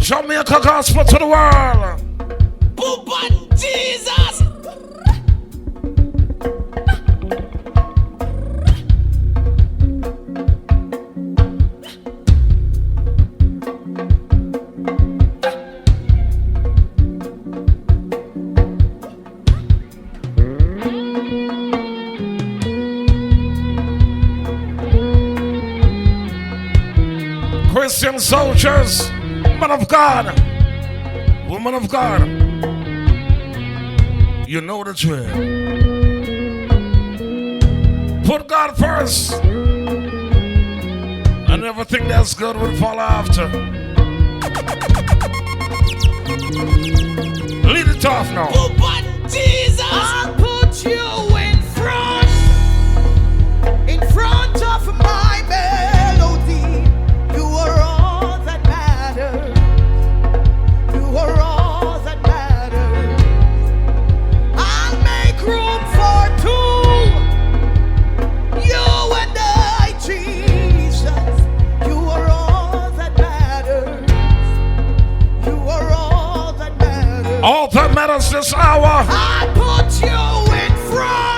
Jamaica gospel to the world. Poopa Jesus. Christian soldiers, man of God, woman of God, you know the drill. Put God first, and everything that's good will follow after. Lead it off now. Poopa Jesus. I'll put you in front of my melody. You are all that matters. You are all that matters. I'll make room for two. You and I, Jesus. You are all that matters. You are all that matters. All that matters this hour. I put you in front.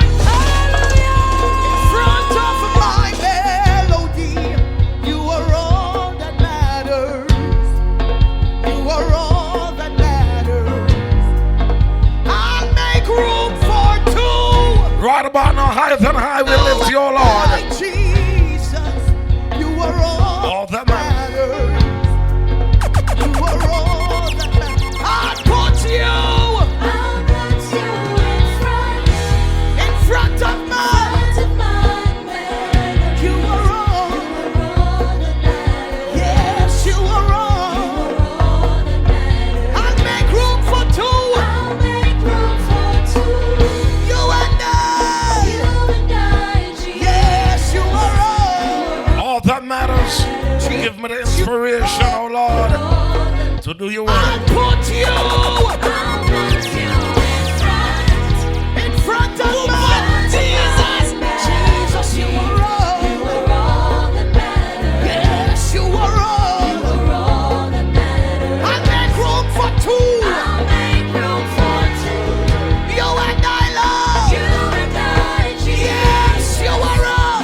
In front of my melody. You are all that matters. You are all that matters. I'll make room for two. Right about now, higher than high, we lift your Lord. My Jesus, you are all that matters. You are all that matters. I'll put you in front of my. You are all. Yes, you are all. I'll make room for two. You and I. Yes, you are all. All that matters. Give me the inspiration, oh Lord, to do your I'll work. put you in front of my Jesus. Jesus, you are all. Yes, you are all. I'll make room for two. You and I, love. Yes, you are all.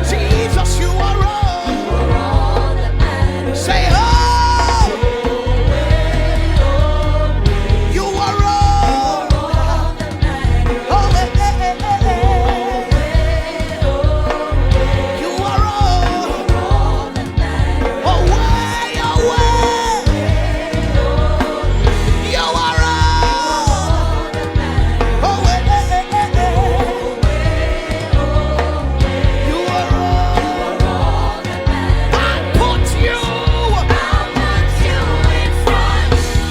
Jesus, you are all. Say, oh. You are all. Oh, you are all. Away, away. You are all. Away. You are all. I put you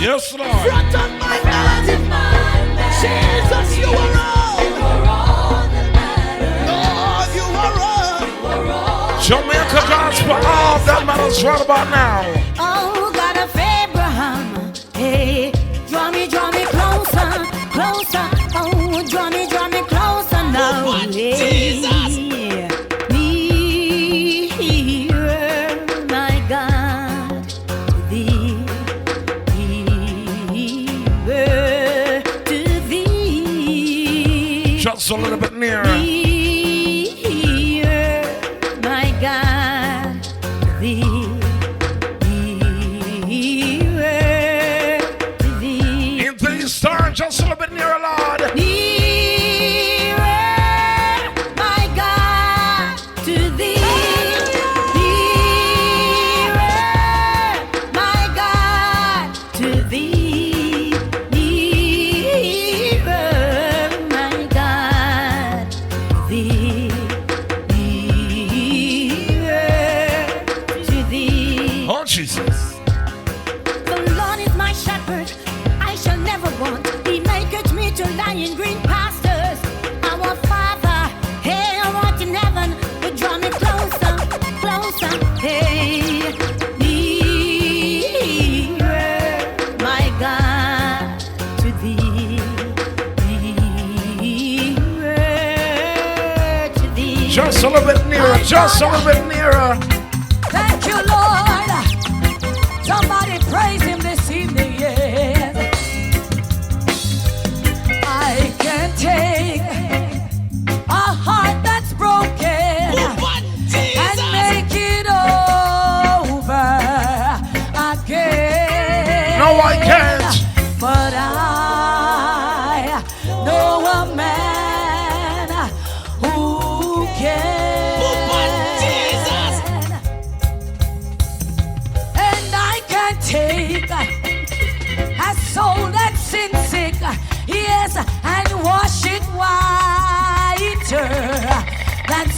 Yes, in Lord. front of my melody. Jesus, you are all. Lord, you are all. Jamaica gospel, all that matters right about now. Oh, God of Abraham, hey, draw me closer, closer. Oh, draw me closer now. Oh, Jesus. Nearer, my God, to thee, nearer to thee. Just a little bit nearer. Nearer, my God, to thee, nearer to thee. Into the star, just a little bit nearer, Lord. Nearer, my God, to thee. Nearer, my God, to thee. Nearer, my God, to thee. Nearer to thee. Oh, Jesus. The Lord is my shepherd, I shall never want. He maketh me to lie in green pastures. Our Father, hey, art in heaven, will draw me closer, closer, hey. Nearer, my God, to thee. Nearer to thee. Just a little bit nearer, just a little bit nearer. Thank you, Lord.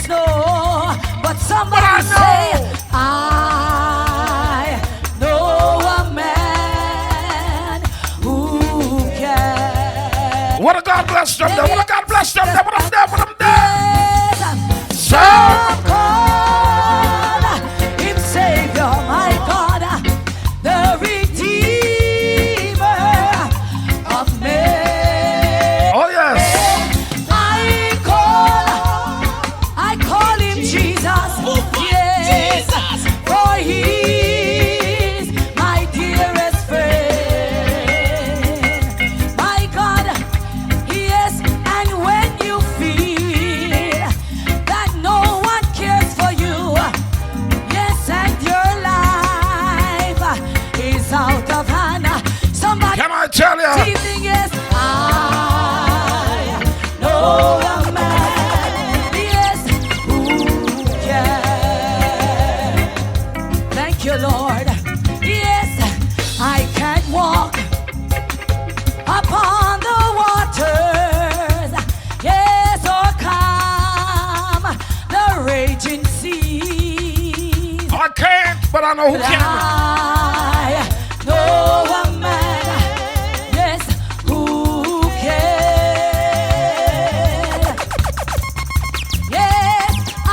know, but somebody say, I know a man who can. What a God bless them, what a God bless them, what a them, So call him Savior, my God, the Redeemer of men. Oh yes. I call him Jesus. Yes, for he's my dearest friend. My God, yes, and when you feel that no one cares for you, yes, and your life is out of hand. Somebody, can I tell you? evening, yes, I know a man, yes, who can. Thank you, Lord. Yes, I can walk upon the waters, yes, or calm the raging sea. I can't, but I know who But can. I know a man, yes, who can. Yes, I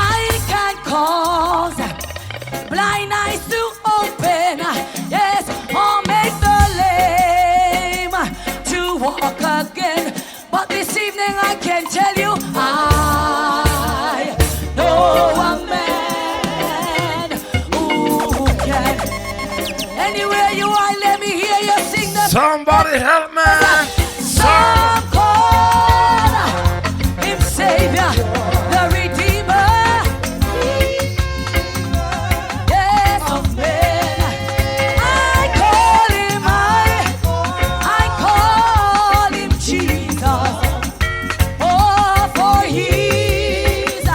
can cause blind eyes to open, yes, or make the lame to walk again. But this evening I can tell you, I know a man who can. Anywhere you are, let me hear you sing the Somebody help me. some call him Savior, the Redeemer, yes, of men. I call him Jesus. Oh, for he's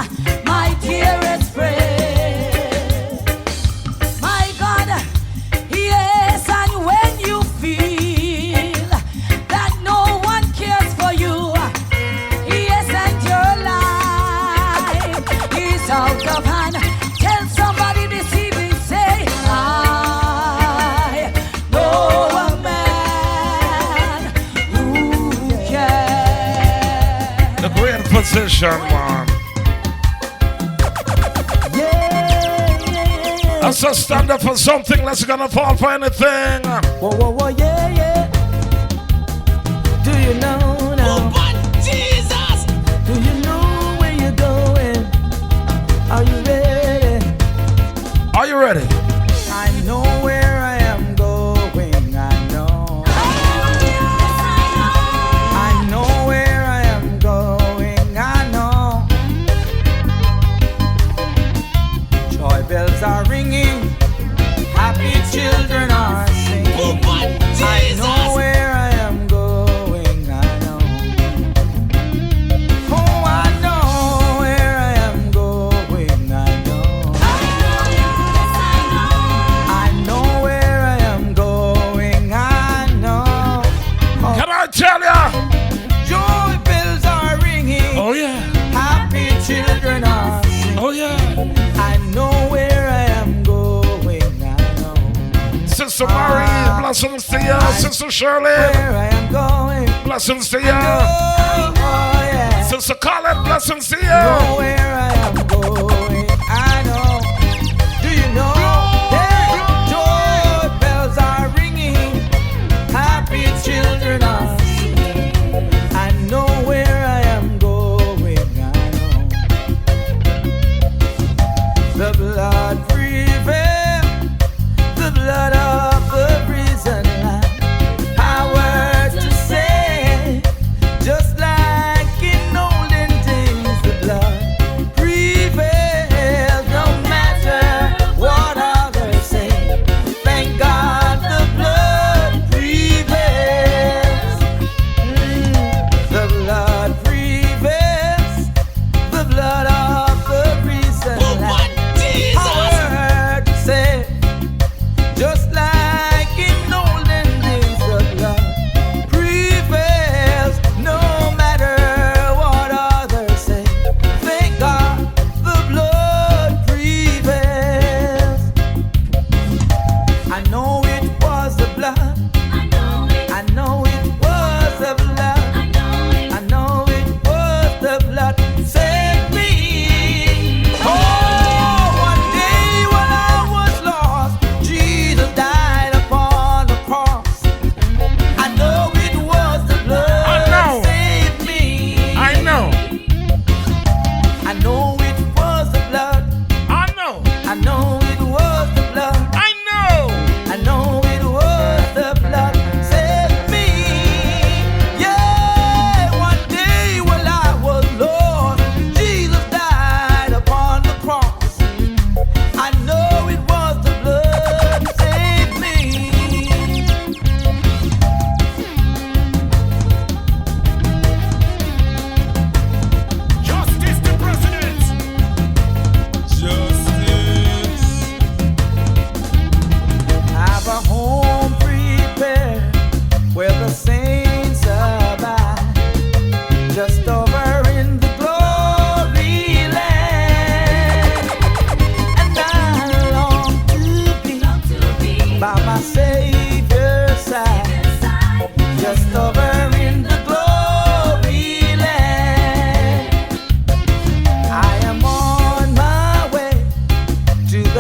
my dearest friend. My God, yes, and when you feel that no one cares for you, yes, and your life is out of hand, tell somebody this evening, say, I know a man who can. The great position, man. I said stand up for something, let's gonna fall for anything. Whoa, whoa, whoa, yeah, yeah. Do you know now? Jesus! Do you know where you're going? Are you ready? Are you ready? I know where I am going. I know. I know where I am going. I know. Joy bells are ringing. Happy children are singing. I know where I am going. I know. Oh, I know where I am going. I know. I know where I am going. I know. Oh, Can I tell ya? joy bells are ringing. Oh yeah. Happy children are singing. Oh yeah. I know where I am going. I know Sister Marie, blessings to you. Sister Shirley, where I am going. blessings to Oh, you. yeah. Sister Colette, blessings to Know you. where I am going. I know. Do you know? Hey, joy bells are ringing. Happy children are singing. I know where I am going. I know. The blood prevail. The blood of the risen Lamb. Power to save. Just like in olden days, the blood prevail.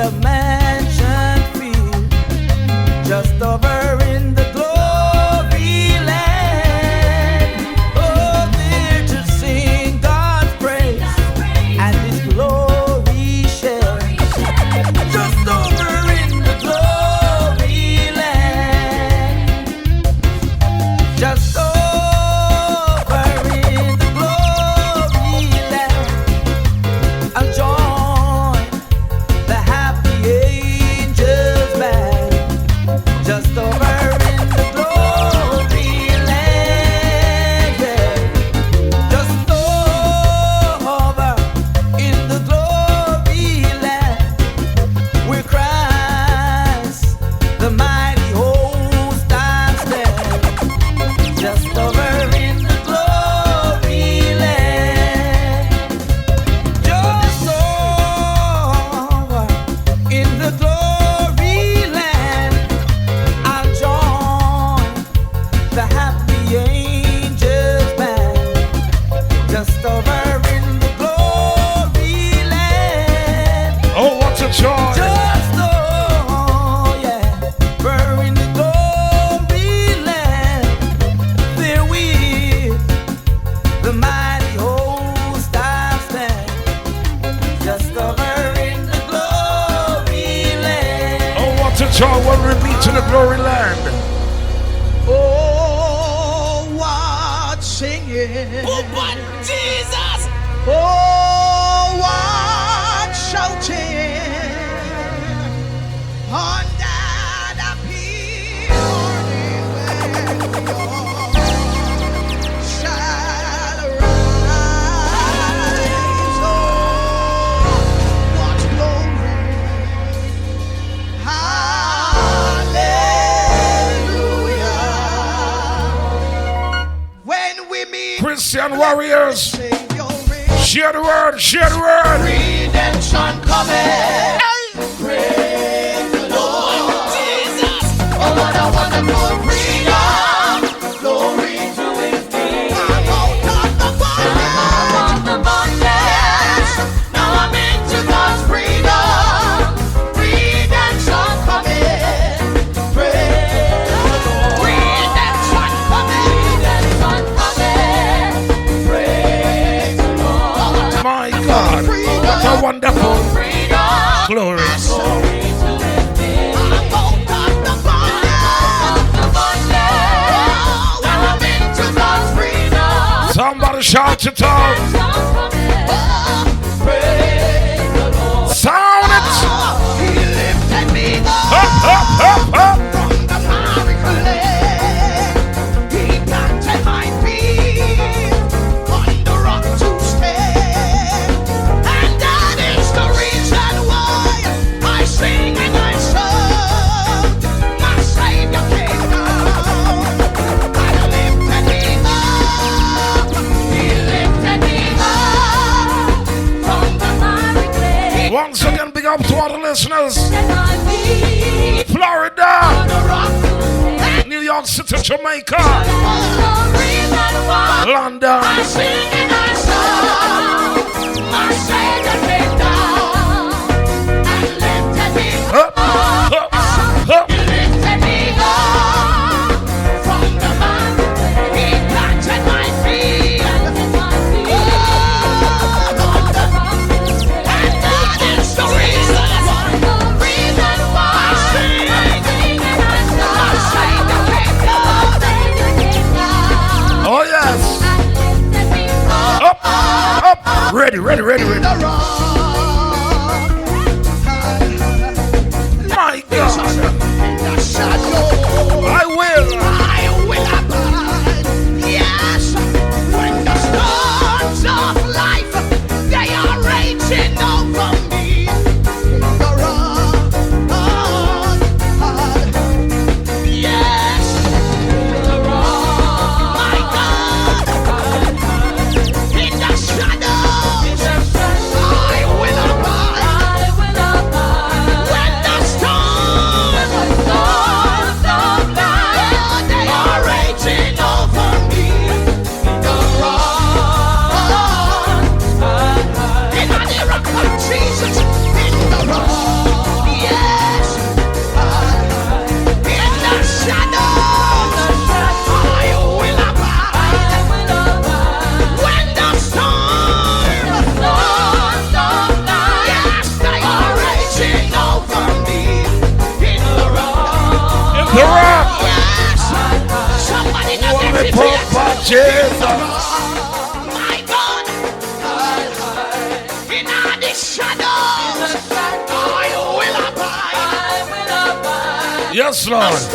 the mansion field, just over in the glory land. Oh, there to sing God's praise and His glory share. Just over in the glory land. Just over in the glory land. I'll join the happy angels band. Just over in the glory land, yeah. Just over in the glory land, where Christ, the mighty host, stands there. Just over in the glory land. Just over in the glory land, I'll join the happy angels band. Just over in the glory land. Oh, what a joy. Just yeah, we're in the glory land. There with the mighty host I stand. Just over in the glory land. Oh, what a joy when we meet in the glory land. Oh, what singing. Oh, but Jesus! Oh, what shouting. Under the pure morning when your shall rise. Oh, what glory. Hallelujah. When we meet Christian warriors, Savior, share the word, share the word. redemption coming. Praise the Lord. Jesus! Oh, what a wonderful freedom. Glory to His name. I'm out of the bondage. Now I'm into God's freedom. Redemption coming. Praise the Lord. Redemption coming! Redemption coming. Praise the Lord. My God, what a wonderful Freedom. glory. Glory to His name. I'm out of the bondage. Now I'm into God's freedom. Somebody shout it out. Praise the Lord. Sound it. He lifted me Up, up up, up, up. from the miry clay. He planted my feet on the rock to stay. And that is the reason why I sing and I sing. My Savior came down and lifted me up. He lifted me up from the miry clay. Once again, big up to all the listeners. And my feet on Florida, the rock to stay. New York City, Jamaica, The reason why London. I sing and I song. My Savior came down and lifted me Up, up, up. He lifted me up from the miry clay. He planted my feet on the rock to stay. And that is the reason why I sing and I song. My Savior came down. Oh, yes. Up, up. Ready, ready, ready, ready. The rock. My God, In the shadow. I will. I will abide. Yes, when the storms of life they are raging over me. In the rock. Yes, in the rock. My God. In the shadows, I Jesus. My God. In the shadows, I will abide. Yes, Lord. Storm,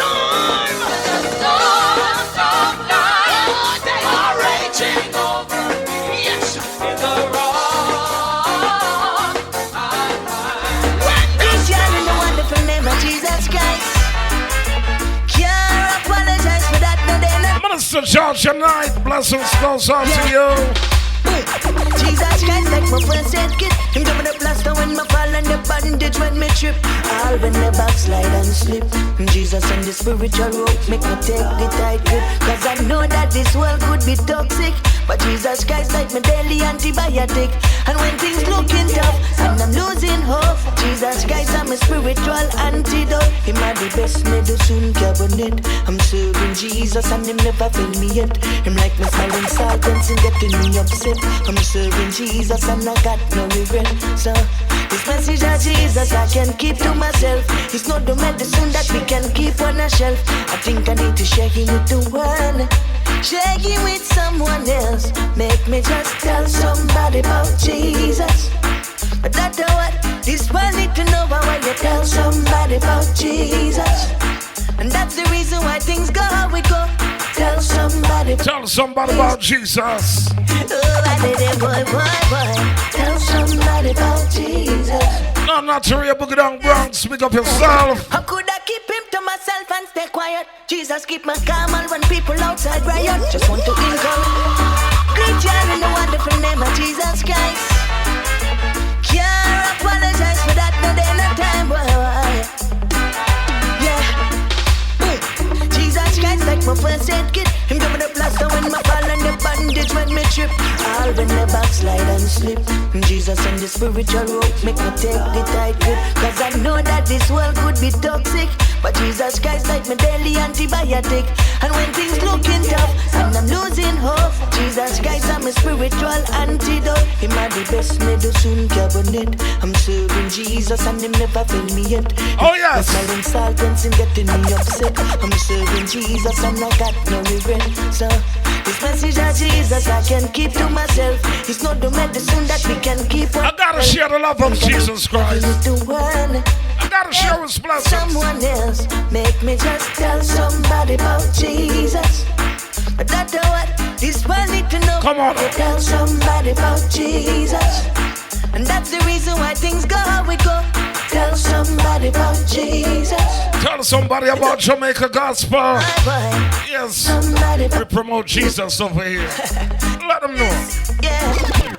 they are raging over me. Yes, in the wrong. This year in the wonderful name of Jesus Christ. Can't apologize for that, no day, no. Minister George tonight, blessings goes out to you. Jesus Christ like my first aid kit. Him give me the plaster when me fall and the bandage when me trip. All when the backslide and slip. Jesus and the spiritual rope make me take the tight grip. Cause I know that this world could be toxic, but Jesus Christ like my daily antibiotic. And when things looking tough and I'm losing hope, Jesus Christ I'm a spiritual antidote. Him are the best medicine cabinet. I'm serving Jesus and him never fail me yet. Him like my smiling silence and getting me upset. I'm serving Jesus and I got no regret. So this message of Jesus I can keep to myself. It's not the medicine that we can keep on a shelf. I think I need to share it with the world. Share it with someone else. Make me just tell somebody about Jesus. But that's what this world need to know about. Why you tell somebody about Jesus. And that's the reason why things go how we go. Tell somebody about Jesus. Oh, I did it, boy. Tell somebody about Jesus. No, not to real boogie down Bronx. Speak up yourself. How could I keep him to myself and stay quiet? Jesus keep my calm and when people outside riot. Just want to encourage. Great you in the wonderful name of Jesus Christ. Can't apologize for that, no day, no time, boy. Yeah. Jesus Christ like my first aid kit. Him give me the plaster when my fall and the bandage when me trip. All when the backslide and slip. Jesus and the spiritual rope make me take the tight grip. Cause I know that this world could be toxic, but Jesus Christ like my daily antibiotic. And when things looking tough and I'm losing hope, Jesus Christ I'm a spiritual antidote. Him are the best medicine cabinet. I'm serving Jesus and him never fail me yet. Oh yes. Smiling silence and getting me upset. I'm serving Jesus and I got no regret. So this message of Jesus I can keep to myself. It's not the medicine that we can keep on. I gotta share the love of Jesus Christ. I gotta share his blessings. Someone else make me just tell somebody about Jesus. But that's what this world need to know. Come on. Tell somebody about Jesus. And that's the reason why things go how we go. Tell somebody about Jesus. Tell somebody about Jamaica Gospel. Yes, we promote Jesus over here. Let them know. Yeah.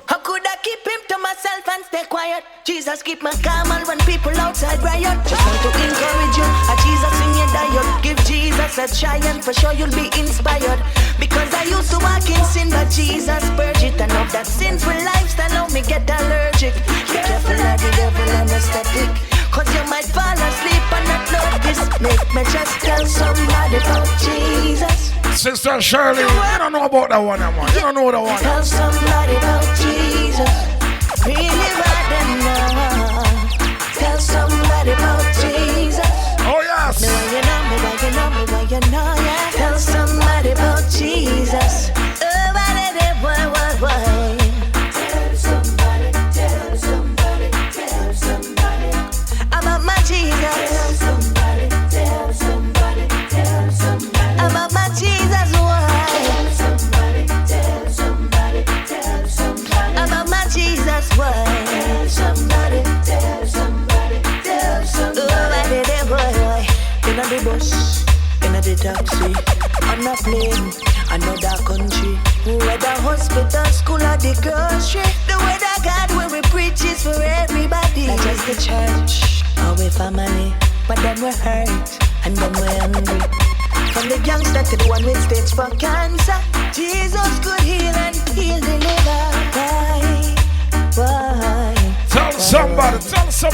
How could I keep him to myself and stay quiet? Jesus keep my calm and when people outside riot. Just want to encourage you, a Jesus in your diet. Give Jesus a try and for sure you'll be inspired. Because I used to walk in sin, but Jesus purged it. And of that sinful lifestyle, now me get allergic. Be careful of the devil and the static. Cause you might fall asleep and not notice. Make me just tell somebody about Jesus. Sister Shirley, you don't know about that one, man. You don't know that one. Tell somebody about Jesus. Really bad enough. Tell somebody about Jesus. Oh yes. Me why you know, yeah. Tell somebody about Jesus. Oh, boy. Tell somebody about my Jesus. Tell somebody about my Jesus. Why? Tell somebody about my Jesus. Why? Tell somebody. Oh, boy. In the bus, in the taxi, on a plane, another country. Whether hospital, school or the grocery. The word of God when we preach is for everybody. Not just the church, our family. But then we're hurt, and then we're hungry. From the youngster to the one with stage 4 cancer, Jesus could heal and heal, deliver. Why? Tell somebody about Jesus.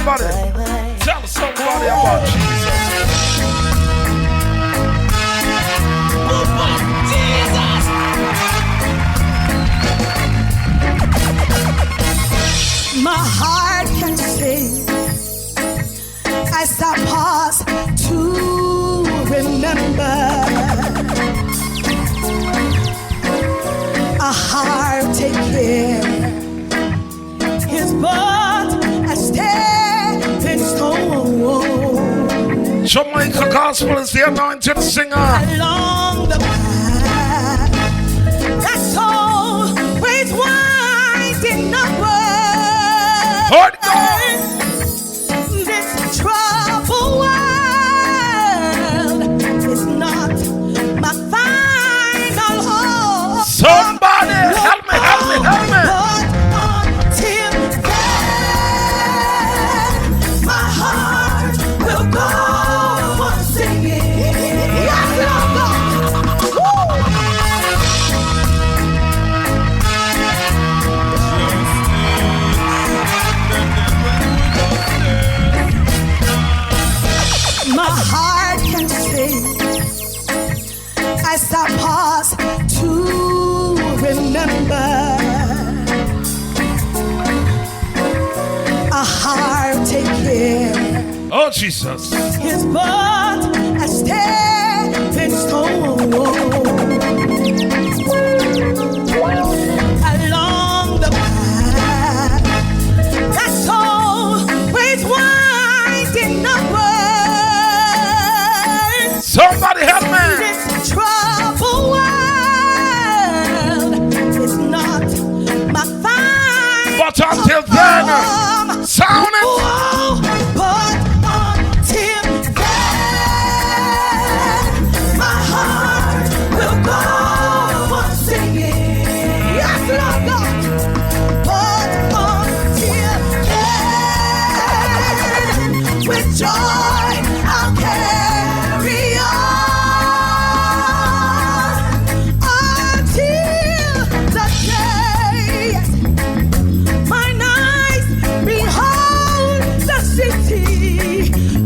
Jesus. My heart can sing as I pause to remember heart take care. His blood a stepping stone. Jamaica Gospel is the anointed singer. Along the path that's always winding upward. Hold on. This troubled world is not my final home. Somebody help me, help me, help me. But until then, my heart will go on singing. Yes, Lord. My heart can sing as I pause to remember. A heart take care. Oh, Jesus. His blood a stepping stone. Along the path that's always winding upward. Somebody help me. This troubled world is not my final But until then, sound it. home. But until then, my heart will go on singing. Yes, Lord God. But until then, with joy I'll carry on until the day mine eyes behold the city.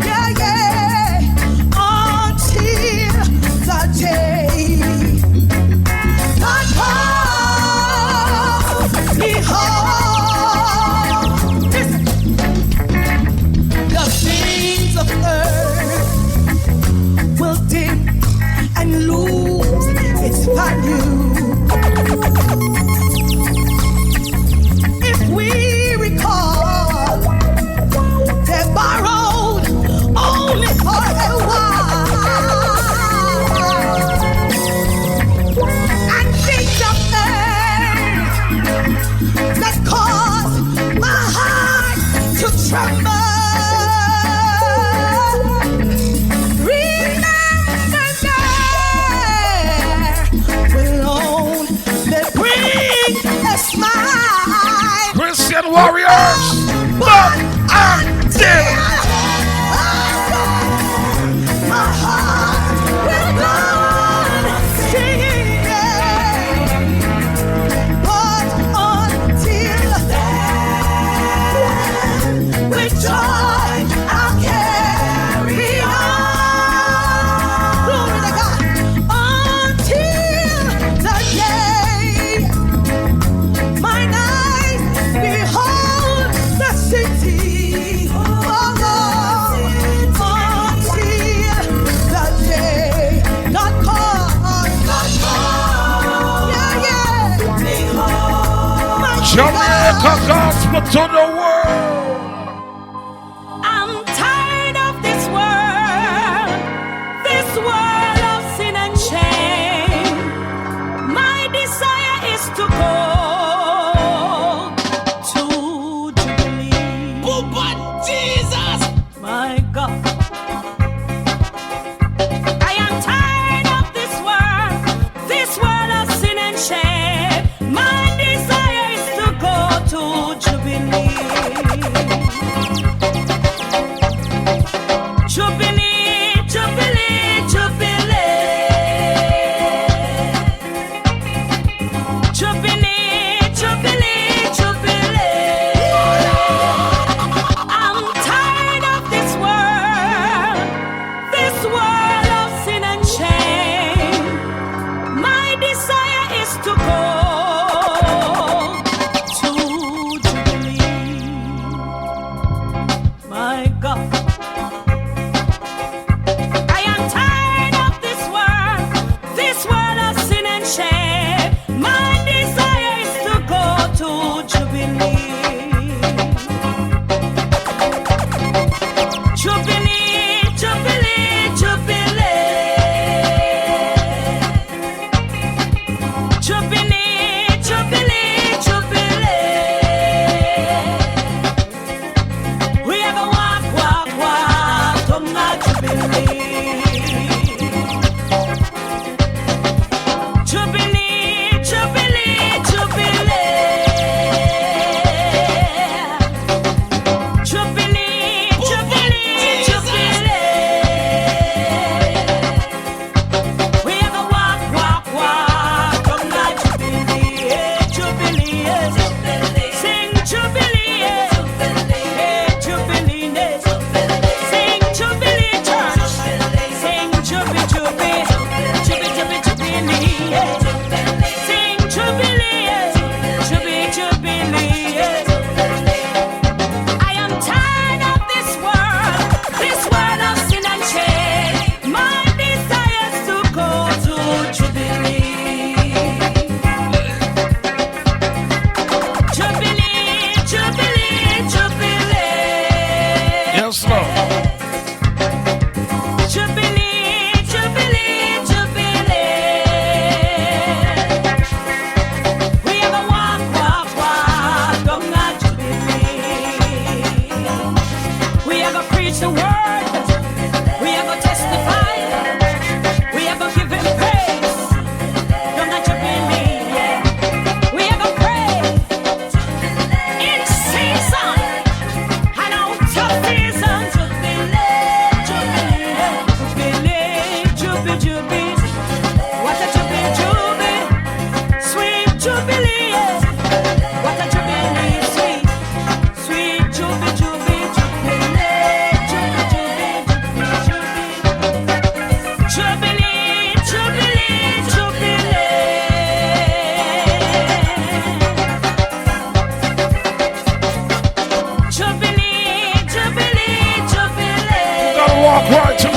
Yeah, yeah. Until the day God calls me home. Listen. The things of earth will dim and lose its value if we recall they're borrowed only for a while. And things of earth that cause my heart to tremble. Remember there will only bring a smile. Christian warriors. But until My heart will go on singing. But until then, with joy I'll carry on. Glory to God. Until the day mine eyes behold the city. Oh, Lord. Until the day God calls. Yeah, yeah. Mighty Jamaica God. Gospel to the world. I'm tired of this world of sin and shame. My desire is to go to Jubilee. Oh, but Jesus! My God, I am tired of this world of sin and shame. My desire is to go to Jubilee.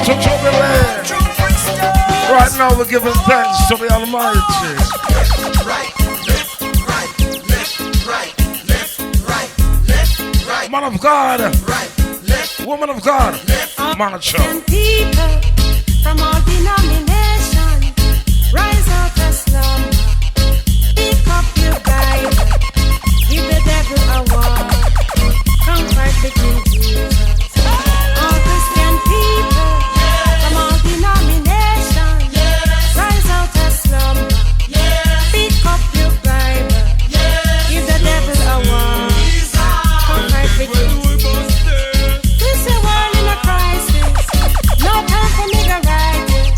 to jubilate. Right now we're giving thanks to the Almighty. Right, left, right, left, right, left, right, left, right. Man of God, right, left, woman of God, march up. And people from all denominations rise out of slumber. Pick up your Bible, give the devil a war. Come fight the King Jesus. All Christian people from all denominations rise out of slumber. Pick up your Bible, give the devil a war. Come fight the King Jesus. This is a world in a crisis. No time for nigga righteous,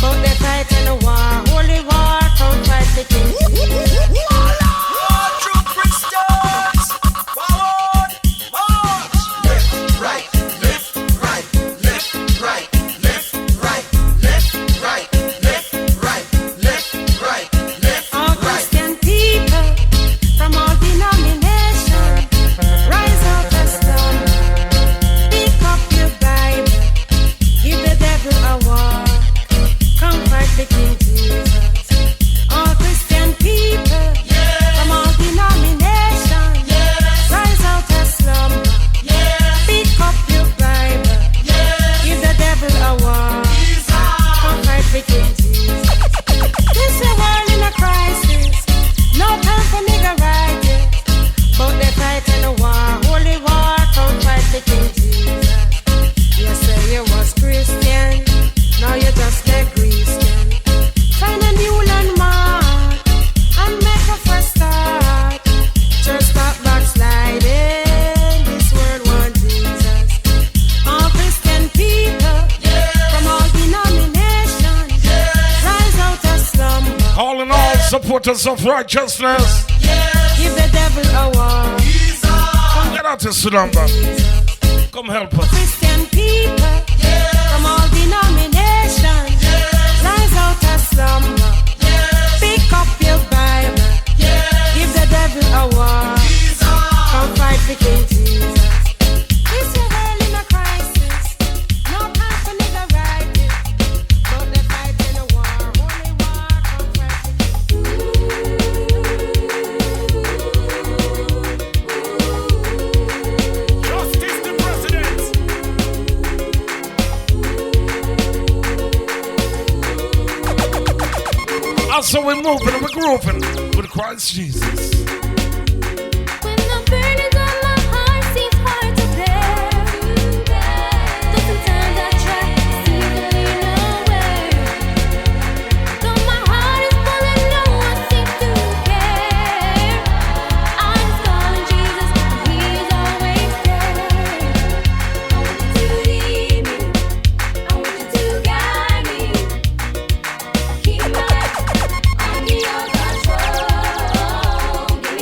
but they fighting a war. Holy war, come fight the King Jesus. All Christian people from all denominations rise out of slumber. Pick up your Bible, give the devil a war. Come fight the King Jesus. All Christian people from all denominations rise out of slumber. Pick up your Bible, give the devil a war. Come fight the King Jesus. This is a world in a crisis. No time for nigga righteous, but they fighting a war. Holy war, come fight the King Jesus. You say you was Christian, now you just like Christian. Find a new landmark and make a fresh start. Just stop backsliding. This world want Jesus. All Christian people from all denominations rise out of slumber. All in all, supporters of righteousness, Give the devil a war. get out of slumber. Come help us. Christian people from all denominations rise out of slumber. Pick up your Bible, give the devil a war. Come fight the King Jesus. This is a world in a crisis. No time for nigga righteous, but they fighting a war. Holy war, come fight the Justice the President. Also, we're moving and we're grooving with Christ Jesus. When the burdens on my heart seems hard to bear, though sometimes I try to see the lean away. Though my heart is full and no one seems to care, I'm just calling Jesus, He's always there. I want you to lead me, I want you to guide me, keep my eyes on your control. Give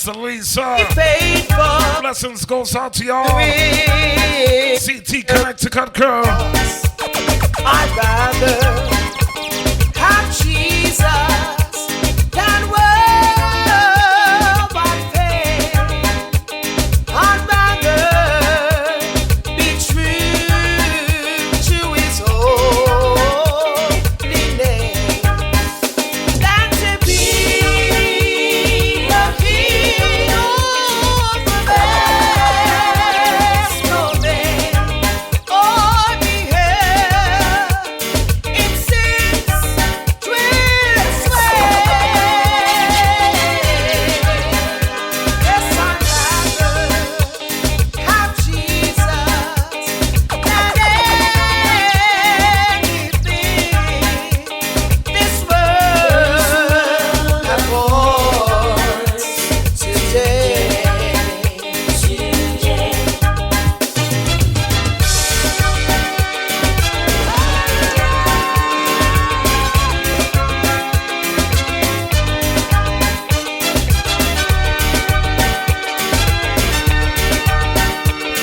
Sister Lisa. Faithful. Blessings goes out to y'all. CT Connecticut girl. I'd rather have Jesus than world by faith. I'd rather be true to His holy name than to be a king of the best moment or be held in sin's twist way. Yes, I'd rather have Jesus than anything this world affords today.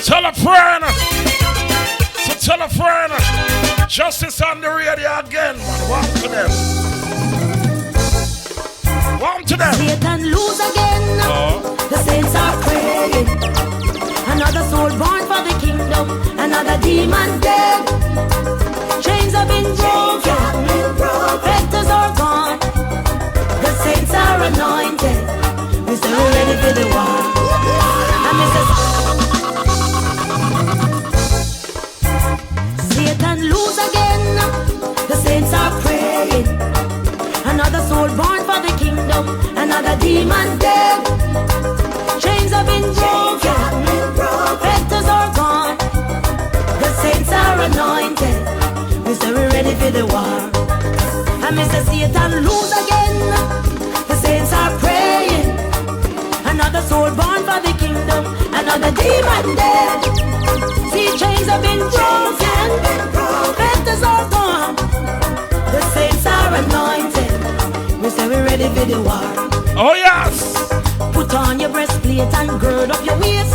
Tell a friend. So tell a friend. Justice on the radio again, man. Walk to them. Walk to them. Satan lose again. The saints are praying. Another soul born for the kingdom. Another demon dead. Chains have been broken. Vectors are gone. The saints are anointed. We say we're ready for the war. And Mrs. Satan lose again. The saints are praying. Another soul born for the kingdom. Another demon dead. Chains have been broken. Vectors are gone. The saints are anointed. We say we're ready for the war. And Mr. Satan lose again. The saints are praying. Another soul born for the kingdom. Another demon dead. See, chains have been broken. Vectors are gone. The saints are anointed. We say we're ready for the war. Oh, yes. Put on your breastplate and gird up your waist.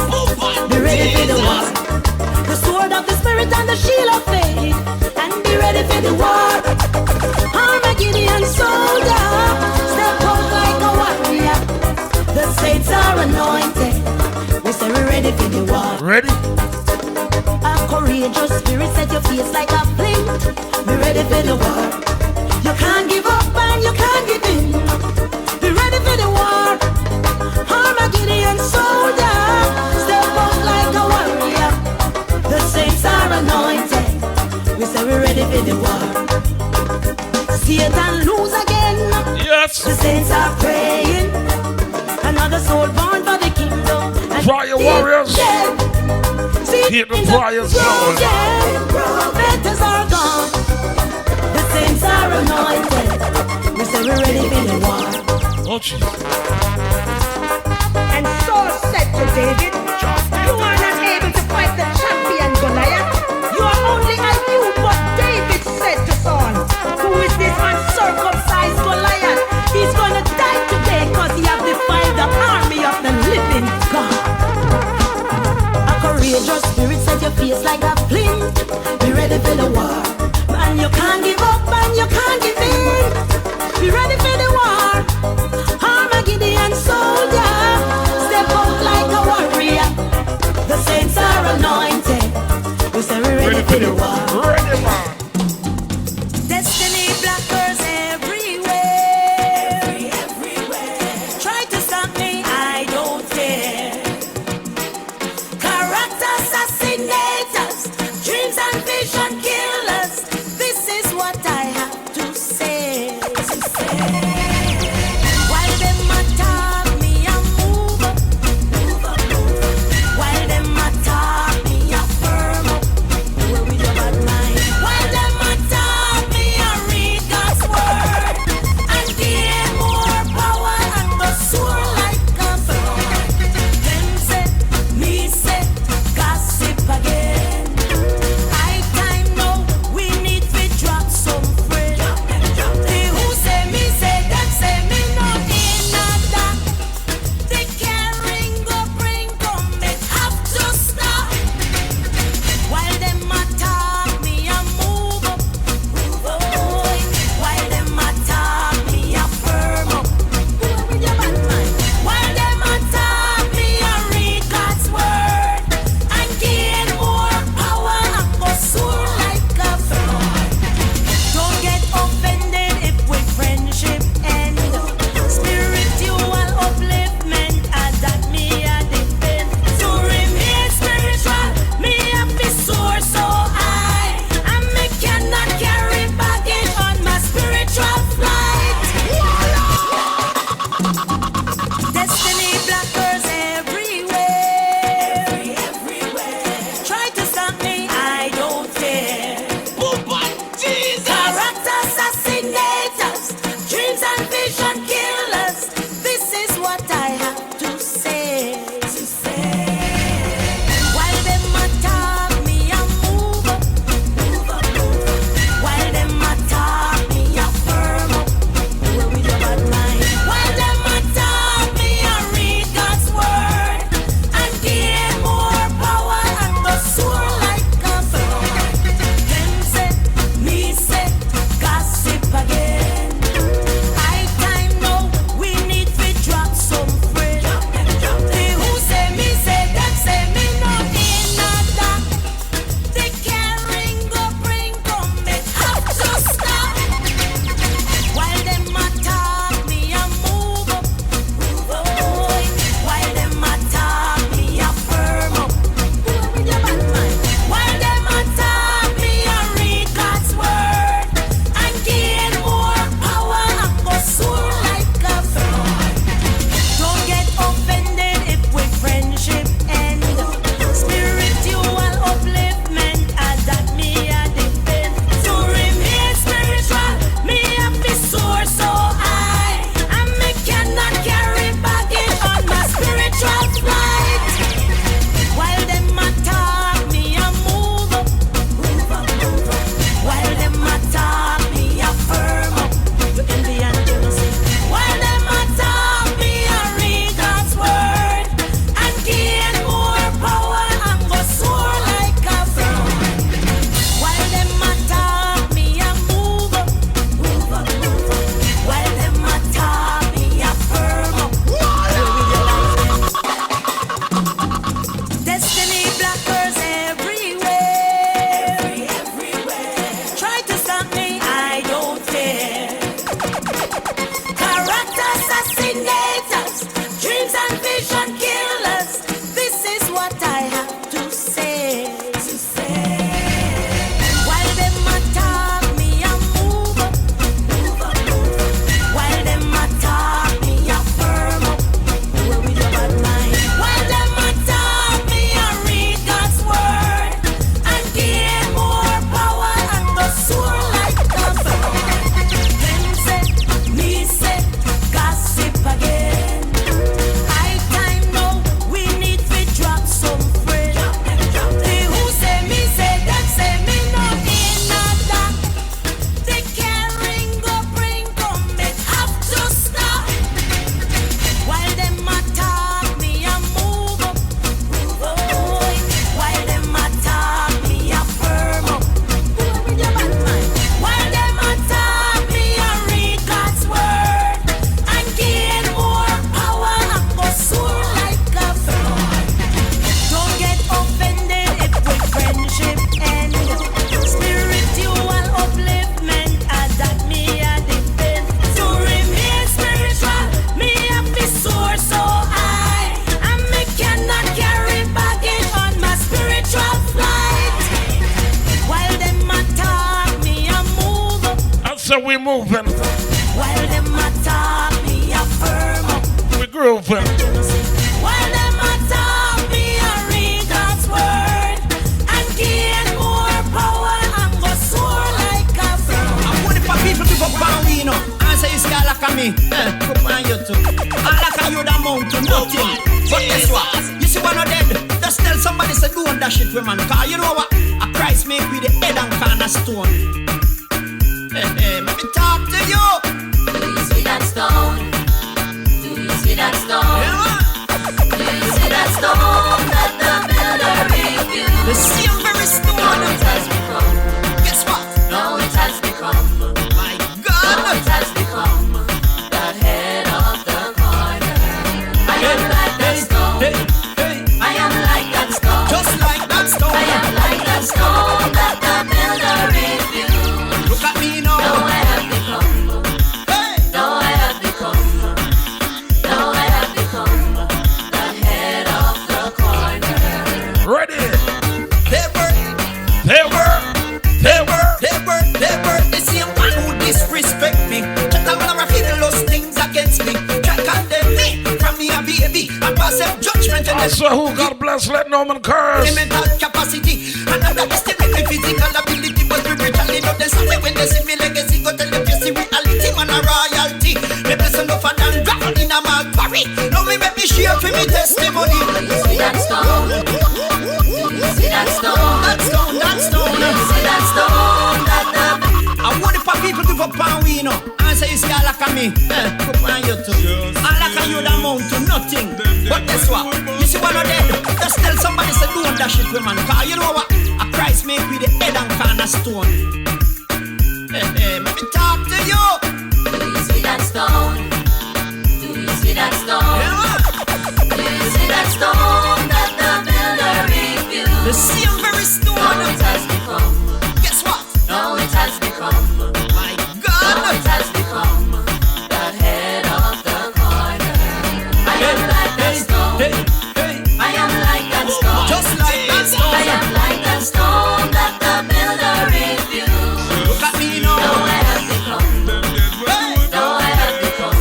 Be ready for the war. The sword of the spirit and the shield of faith. And be ready for the war. Armageddon soldier. Step out like a warrior. The saints are anointed. We say we're ready for the war. Ready? A courageous spirit set your face like a flint. Be ready for the war. You can't give up and you can't give in. Be ready for the war. Armageddon soldier. Step out like a warrior. The saints are anointed. We say we're ready for the war. Satan lose again. Yes. The saints are praying. Another soul born for the kingdom. And Fire warriors. Keep the fires going. Vectors are gone. The saints are anointed. We say we're ready for the war. Oh, Jesus. And Saul said to David, you are not able to fight the champion Goliath. You are only a youth. But David said to Saul, who is this uncircumcised Goliath? He's gonna die today because he has defied the army of the living God. A courageous spirit set your face like a flint. Be ready for the war. Man, you can't give up and you can't give in. Be ready for the war. Armageddon soldier. Step out like a warrior. The saints are anointed. We say we're ready for the war. Ready, man. Destiny blockers everywhere. Try to stop me, I don't care. Character assassinators, dreams and vision killers. This is what I have to say. While them attack me, I move up. While them attack me, I firm up. With your bad mind. So we moving. While them attack me affirm. We grooving. While them attack me I read God's word and gain more power and go soar like a bird. I want for people to go down, you know. And say you see like me. Come on, you too. And like you the amount to nothing. But guess what? You see one of them. Just tell somebody say don't dash it, woman. Cause you know what? A Christ make with the head and cornerstone. Hey, let me talk to you. Do you see that stone? Do you see that stone? Do you see that stone that the builder refused? The same very stone. Now it has become. Guess what? Now it has become. My God. Now it has become the head of the corner. I am like that stone. I am like that stone. Just like that stone. I am like that stone that the builder refused. Look at me now. Now I have become. Now I have become. Now I have become the head of the corner. Ready. They were the same one who disrespect me. Just a man of those things against me. Try condemn me from me a baby. I pass them judgment and So who God bless, let no man curse. mental capacity. And I'm not still make me physical ability, but spiritually not the same. When they see me legacy, go tell them you see reality, man a royalty. Me bless enough and then drop in a mouth parry. Now me make me share for me testimony. Do you see that stone? Do you see that stone? That stone. Do you see that stone that the I want it for people to go pound, you know. And say you see I like me. Come on, you too. I like you the amount to nothing. But guess what? You see one of them. Just tell somebody say don't dash it, woman. Cause you know what? A Christ make with the head and cornerstone. Let me talk to you. Do you see that stone? Do you see that stone? Do you see that stone that the builder refused? The same very stone. Now it has become. Guess what? Now it has become. My Now God. it has become the head of the corner. I am like that stone. I am like that stone. Just like that stone. I am like that stone that the builder refused. Look at me now. Now I have become. Now I have become.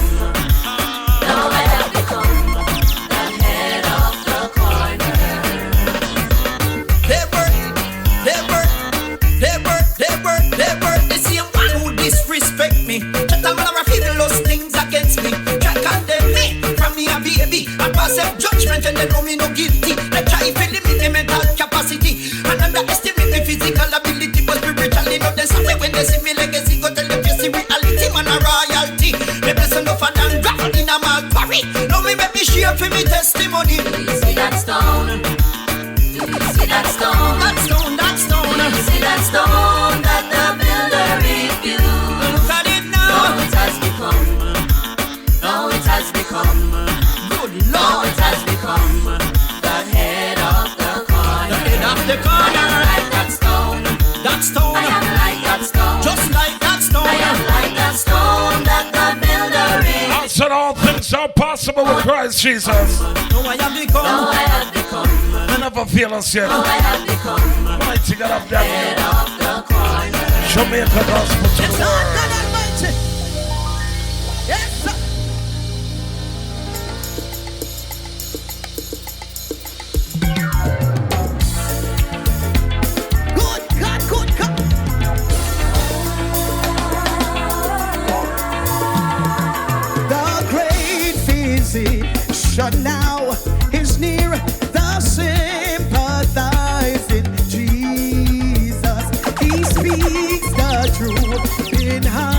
Now I have become the head of the corner. They were the same one who disrespect me. Just a man of those things against me. Try condemn me from me a baby. I pass them judgment and they know me no guilty. They try to limit me mental capacity and underestimate me physical ability, but spiritually not the same. When they see me legacy, go tell them you see reality, man a royalty. Me bless enough and then drop in a mouth parry. Now me make me share for me testimony. Do you see that stone? Do you see that stone? That stone. Do you see that stone that the builder refused? Look at it now. Now it has become. Now it has become. Good Now Lord. it has become the head of the corner. The head of the I corner. am like that stone. That stone. I am like that stone. Just like that stone. I am like that stone that the builder refused. I said all things are possible with Christ Jesus. Now I have become. Now I have become. I never feel us yet. Now I have become Mighty God of head Daniel. of the corner. Jamaica gospel to the world. God Almighty. Yes, sir. Good God. The great physician now is near, the sympathizing Jesus. He speaks the truth in high.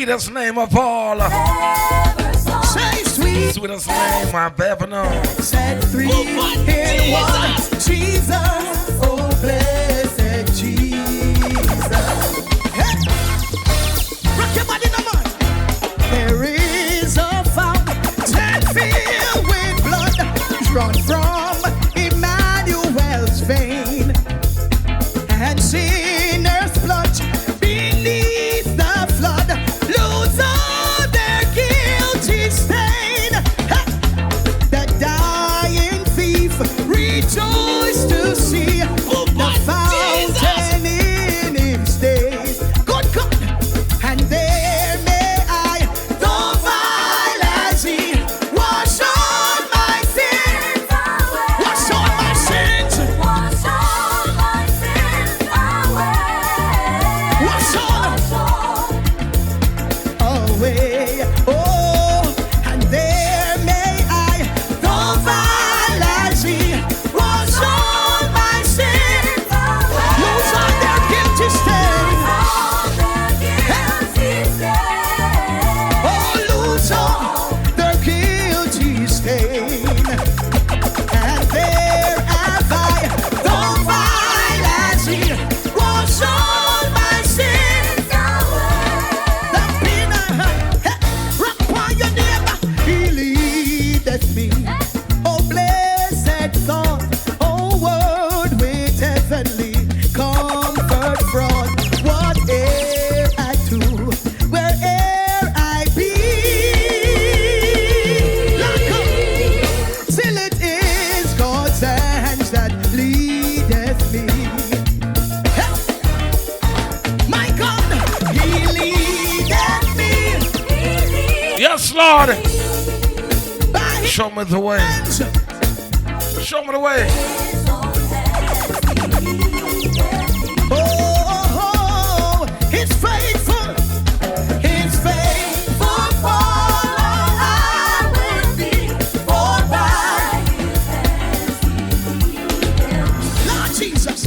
Sweetest name of all. Say sweet. Sweetest name I've ever known. Said three in one. Jesus. Oh, blessed Jesus. Hey. Rock your body, no man. There is a fountain filled with blood drawn from Emmanuel's vein, and sinners plunge beneath the flood, lose all their guilty stain. Hey! The dying thief rejoiced to see the fountain in him stays. Good God, and there may I, though vile as he, wash all my sins, wash all my sins, wash all away. Oh, and there may I, though vile as he, wash all my sins, lose all their guilty stain. Oh, lose all their guilty stain. And there have I, though vile as he, wash all my sins away. Let me know, rock upon your neighbor, he leadeth me. Oh, blessed thought, oh, word with heavenly comfort from whate'er I do, where'er I be. Look up, till it is God's hands that leadeth me. Hey. My God, he leadeth me Yes, Lord. by his Show me the way. hands. Show me the way. Oh, he's faithful. He's faithful for all I will be. For by Lord Jesus.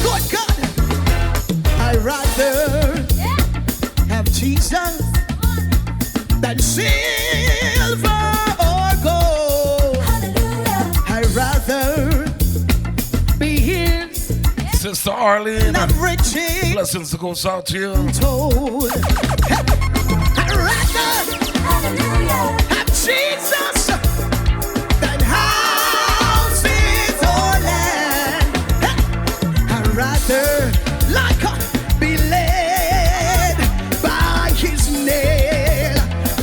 Good God. I'd rather have Jesus than silver or gold. I'd rather be his Sister Arlene, than riches blessings goes out to you. told. I'd rather have Jesus than houses or land. I'd rather be led by his nail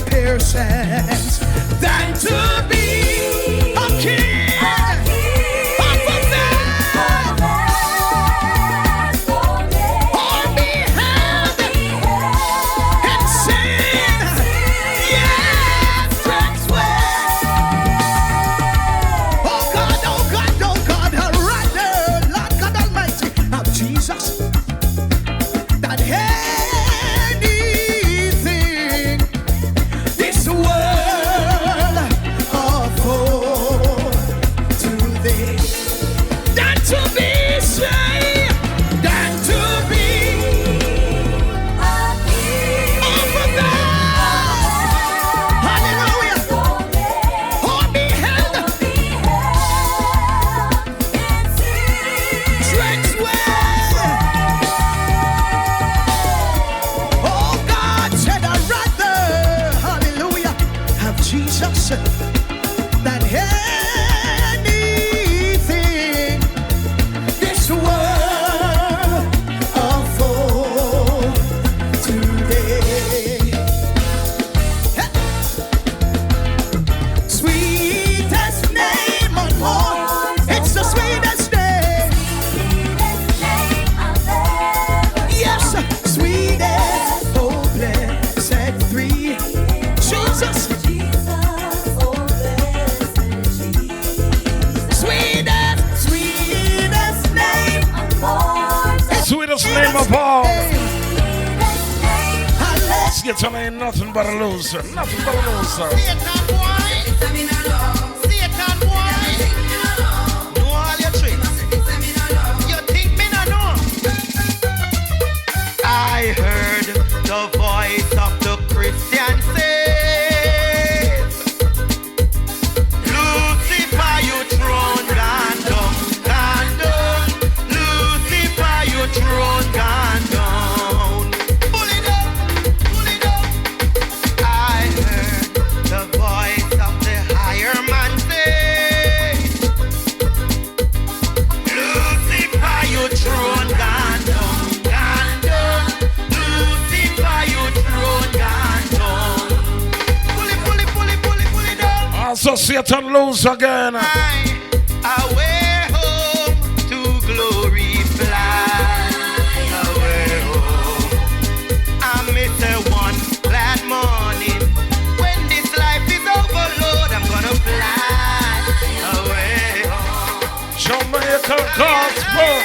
piercings than to be a king of a man, or be held in sin, yet transgress. Oh God, oh God, oh God, I'd rather, Lord God Almighty, have Jesus than anything this world affords to thee. Than to be saved, than to be over there. Hallelujah. Or be held transgress. Oh, God said I'd rather, hallelujah, have Jesus than anything this world affords today. Sweetest name on all, it's the sweetest name. Yes, sweetest, oh blessed three. Jesus, sweetest, sweetest name. Sweetest name of all. Hallelujah. See, tell me ain't nothing but a loser. Nothing but a loser. Satan boy, know all your tricks. You think me no know? I heard the voice So Satan lose again. Away home to glory fly. Away home. I miss a one glad morning. When this life is over, Lord, I'm gonna fly away home. Jamaica gospel.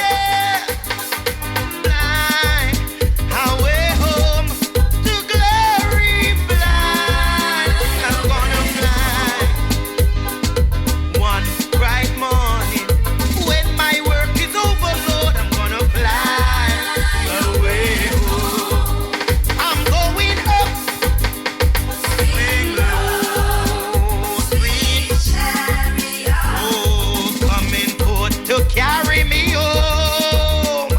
Carry me home.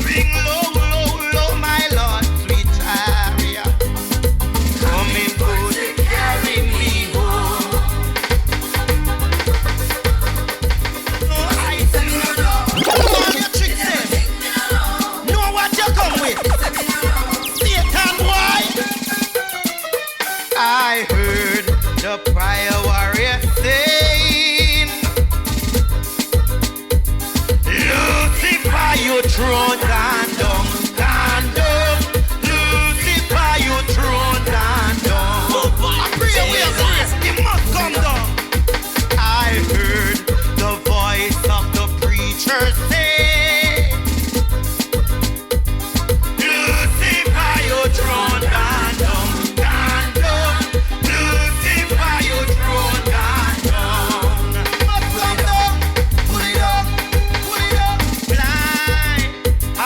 Swing low, low, low, my Lord, sweet chariot. Coming good to carry me home. No, I say no. Come on, your tricks then. Know what you come with. Satan, why? I heard the prior warrior saying, Lucifer, you thrown down, down, down, down. Lucifer, you thrown down, down. I pray we are grace, it must come down. I heard the voice of the preacher say, Lucifer, you thrown down, down, down, down. Lucifer, you thrown down, down. Must come down, put it up, put it up. Fly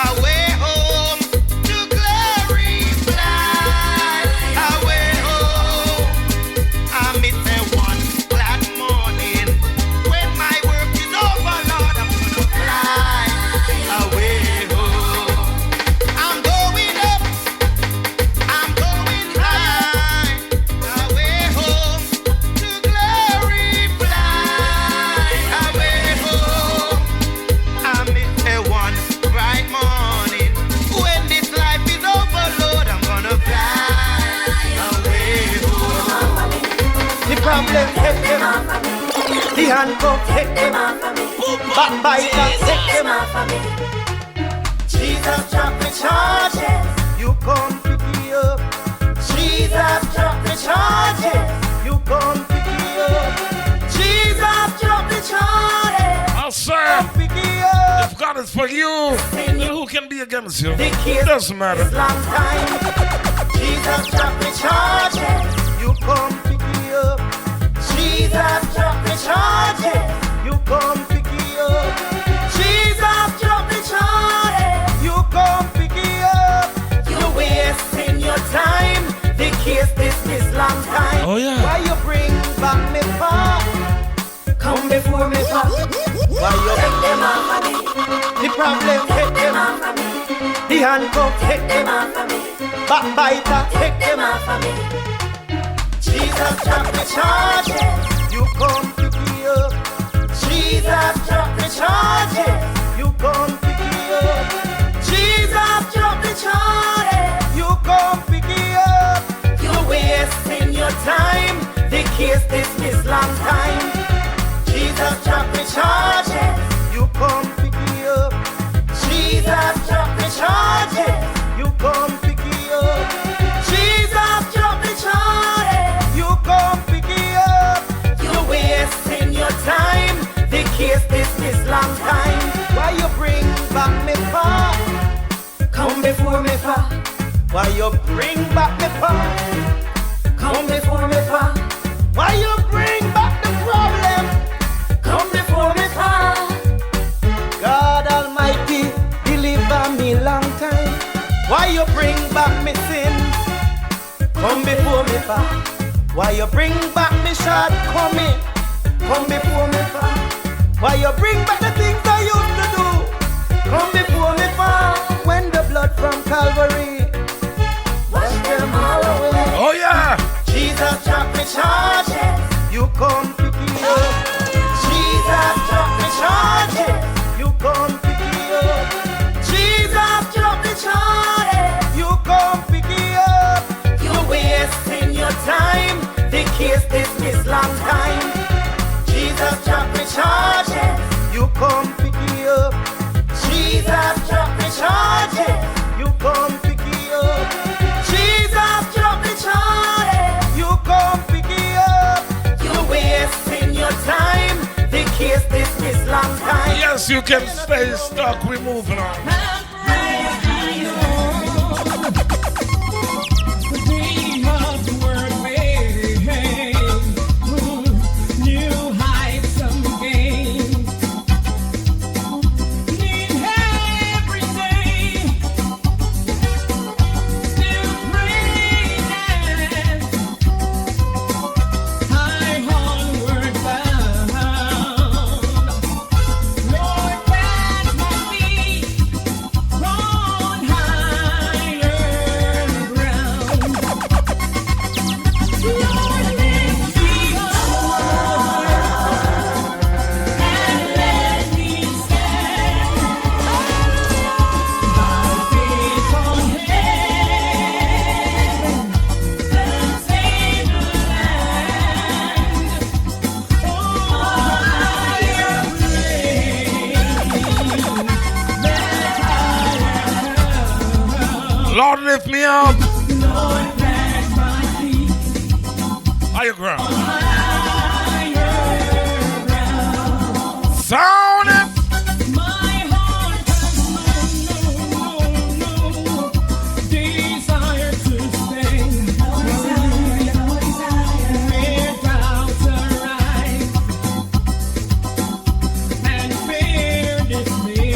away home to glory. Fly away home. I miss a one glad morning. When my work is over, Lord, I'm gonna fly away home. I'm going up, I'm going high. Away home to glory. Fly away home. I miss a one bright morning. When this life is over, Lord, I'm gonna fly away home. The problem, take them. The handcuff, take them. Backbiter, take them. Jesus dropped the charges. You come pick me up. Jesus dropped the charges. You come pick me up. Jesus dropped the charges. I'll say, Pick me up. if God is for you, then who can be against you? The It case doesn't matter. is long time. Jesus dropped the charges. You come pick me up. Jesus dropped the charges. You come pick me up. Jesus dropped the charges. You come pick me up. You're wasting your time. The case dismissed long time. Oh, yeah. Why you bring back me past? Come before me past. Why you take them off of me? The problem, take them off of me. The handcuff, take them off of me. Backbiter, take them off of me. Jesus dropped the charges. You come pick me up. Jesus dropped the charges. You come pick me up. Jesus dropped the charges. You come pick me up. You're wasting your time. The case dismissed long time. Jesus dropped the charges. You come pick me up. Jesus dropped the charges. You come pick me up. Jesus dropped the charges. You come pick me up. You're wasting your time. The case dismissed long time. Why you bring back me past? Come before me past. Why you bring back me past? Come before me past. Why you bring back the problem? Come before me past. God Almighty, deliver me long time. Why you bring back me sin? Come before me past. Why you bring back me shortcoming? Come before me past. Why you bring back the things I used to do? Come before me past. When the blood from Calvary wash them all away. Oh, yeah. Jesus dropped the charges. You come pick me up. Jesus dropped the charges. You come pick me up. Jesus dropped the charges. You come pick me up. You're wasting your time. The case dismissed long time. Unless you can stay stuck, we're moving on. Lord, lift me up. Lord, plant my feet. Higher ground. Higher ground. Sound it. My heart has no desire to stay. No desire. Without arise and fear dismay.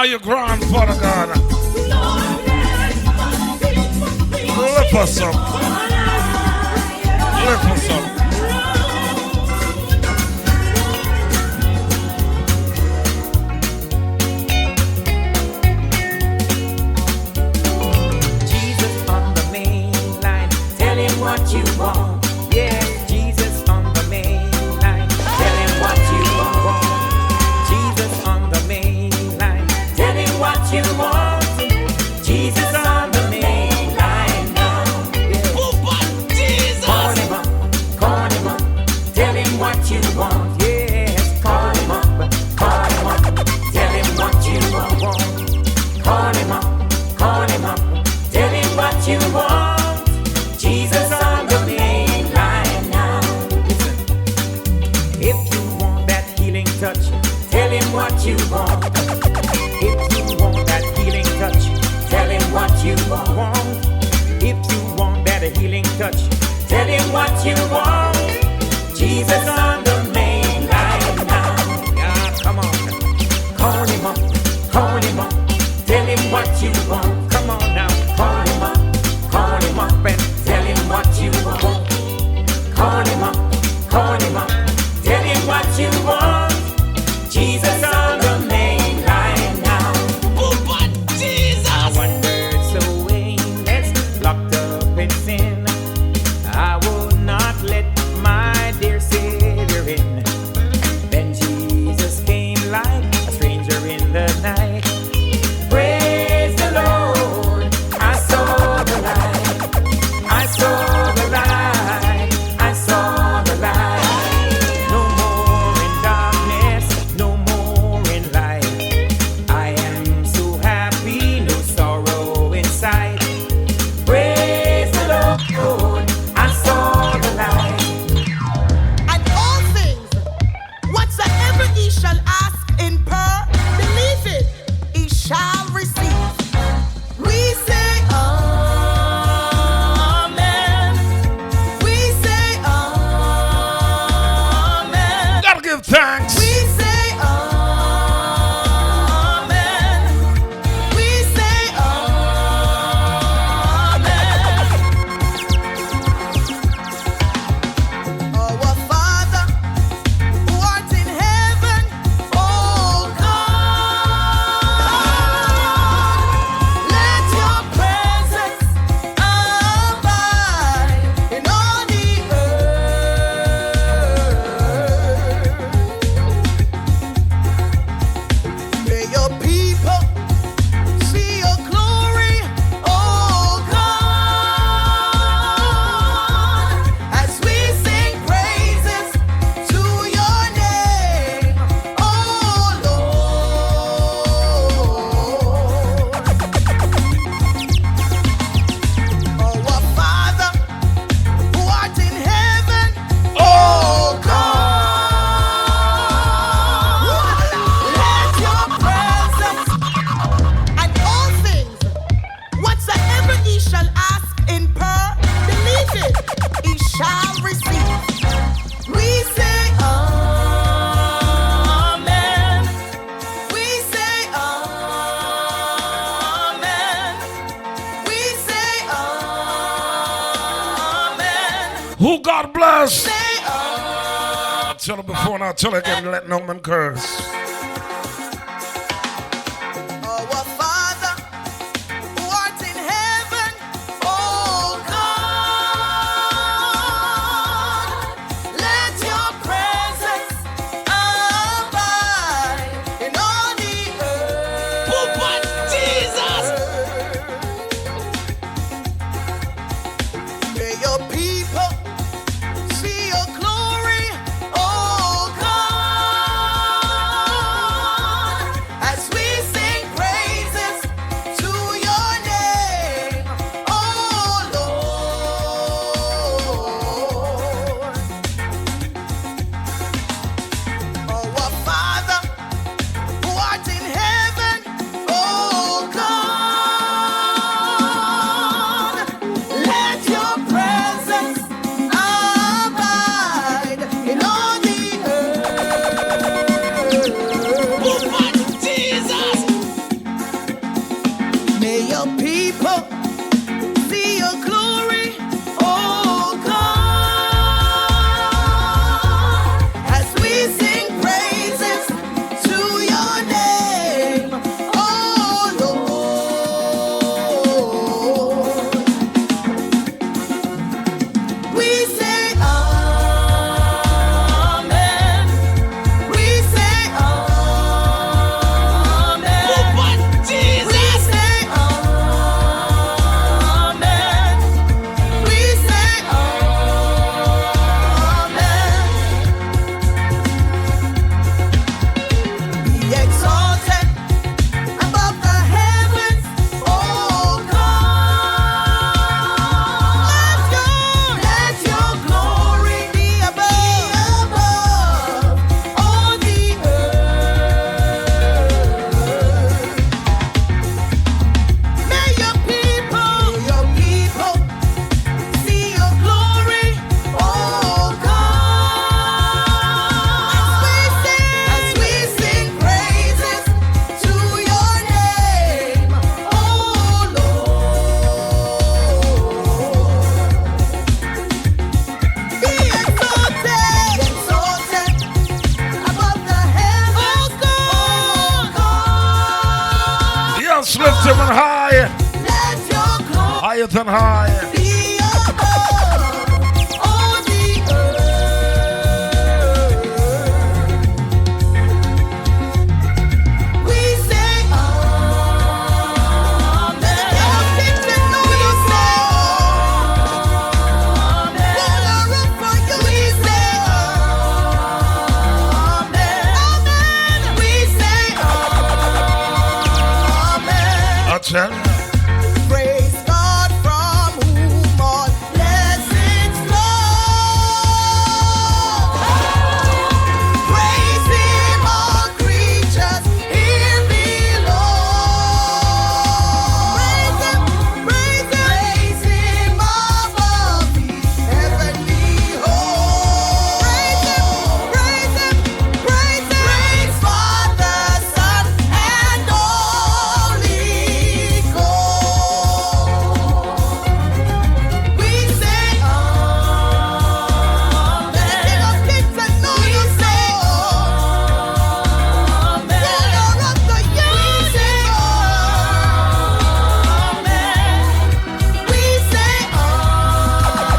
Your grandfather God. Lift us up. Lift us up. Jesus on the main line, tell him what you want. Yeah, Jesus on the main line, tell him what you want. Jesus on the main line, tell him what you want. Jesus on the main line now. Yeah. Jesus. Call him up, tell him what you want. Yes, call him up, tell him what you want. Call him up, tell him what you want. Jesus on the main line now. Listen, if you want that healing touch, tell him what you want. If you want that healing touch, tell him what you want. If you want that healing touch, tell him what you want. Jesus on the main line now. Yeah, come on. Call him up, tell him what you want. Come on now, call him up and tell him what you want. Call him up, tell him what you want. Jesus on the main line Who God bless? I tell her before and I tell her again, let no man curse. Our Father, who art in heaven, oh God, let your presence abide in all the earth. Papa Jesus. May your people see your glory, oh God, as we sing praises to your name, oh Lord. Our Father, who art in heaven, oh God, let your presence abide in all the Papa Jesus. earth. May your people see your glory, oh God, as we sing praises to your name, oh Lord. We say amen. We say amen. Papa We Jesus. say amen. We say amen. Be exalted above the heavens, oh God. Let your glory be above all the earth. May your people see your glory, oh God. As we sing praises to your name, oh Lord. Be exalted above the heavens, oh God. Yes, lift him and high. Let your glory Higher than high. be above all the earth. We say amen. We say amen. For you we say amen. We say amen. I tell you. Praise God from whom all blessings flow. Praise Him, all creatures here below. Praise Him above the heavenly host. Praise Father, Son, and Holy Ghost. We say amen. The King of Kings and Lord of Lords. Ruler of the universe. We say amen.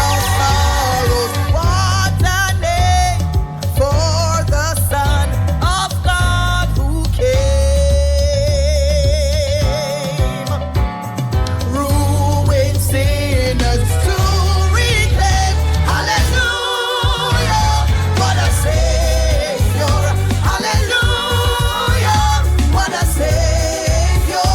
Our sorrows, what a name for the Son of God who came. Ruined sinners to reclaim. Hallelujah, what a Savior. Hallelujah, what a Savior.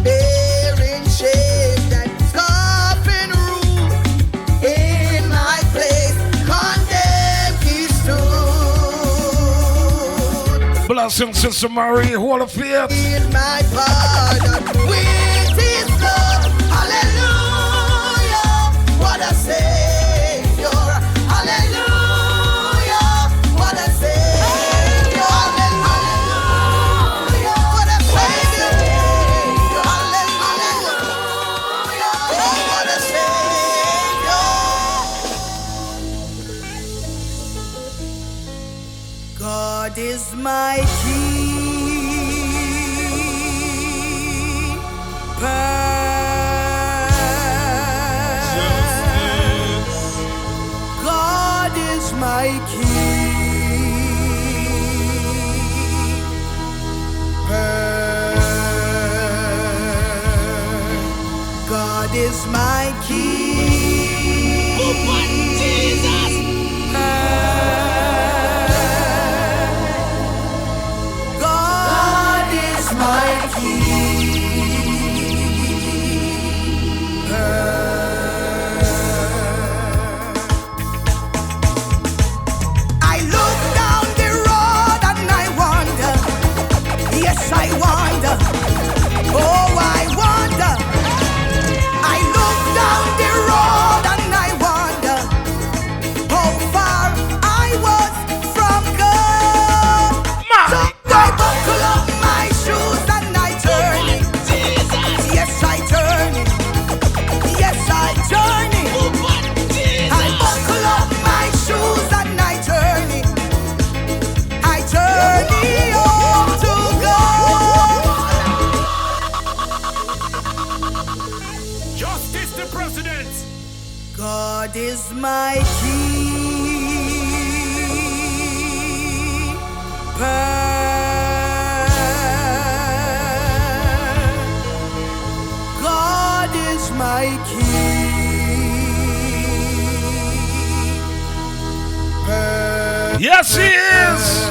Bearing shame and scoffing rude, in my place condemned He stood. Blessing, Sister Marie, Hall of Faith. In my pardon with His blood. Hallelujah, what a Savior. Hallelujah, what a Savior. Hallelujah, what a Savior. my keeper. God is my keeper. God is my keeper. Jesus. God is my keeper. I look down the road and I wonder. Yes, I wonder. Oh, I wonder. I look down the road and I wonder how far I was from God. So I buckle up my shoes and I turn it. Yes, I turn it. Yes, I turn it. I buckle up my shoes and I turn it. I turn it home to God. Justice the President. God is my keeper. God is my keeper. Yes, he is.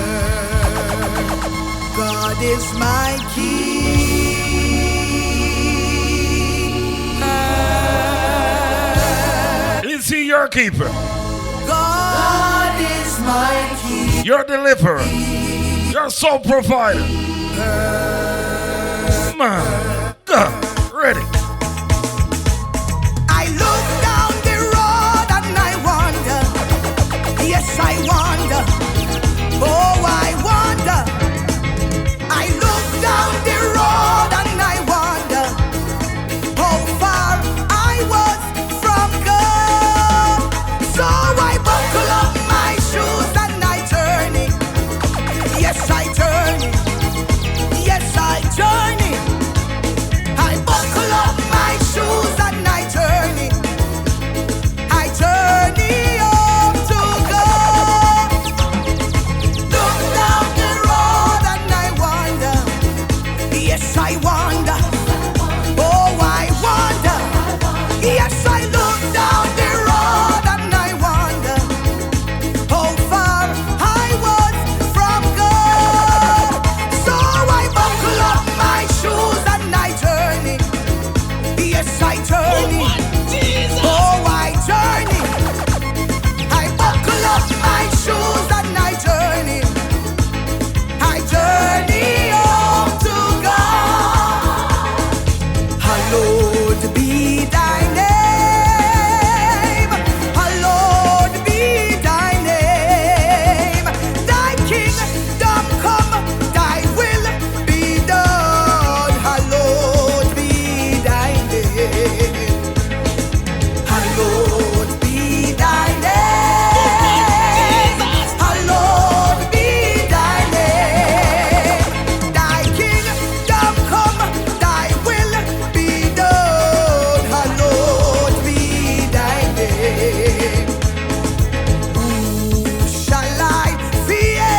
God is my keeper. Is he your keeper? God is my keeper. Your deliverer. Your soul provider. My God. Ready. I look down the road and I wonder. Yes, I wonder. Oh, I wonder. I look down the road and I wonder how far I was from God. So I buckle up my shoes and I turn it. Yes, I turn it. Yes, I turn it. I buckle up my shoes and I turn it. I turn it up to God. Look down the road and I wonder. Yes, I wonder. Oh, I wonder. Yes, I look down the road and I wonder how far I was from God. So I buckle up my shoes and I turn it. Yes, I turn it. Oh, I turn it. I buckle up my shoes and I turn it. I turn it up to God. Hallowed be thy name. Hallowed be thy name. Thy kingdom come, thy will be done. Hallowed be thy name. Hallowed be thy name. Hallowed be thy name. Thy kingdom come, thy will be done. Hallowed be thy name. Who shall I fear?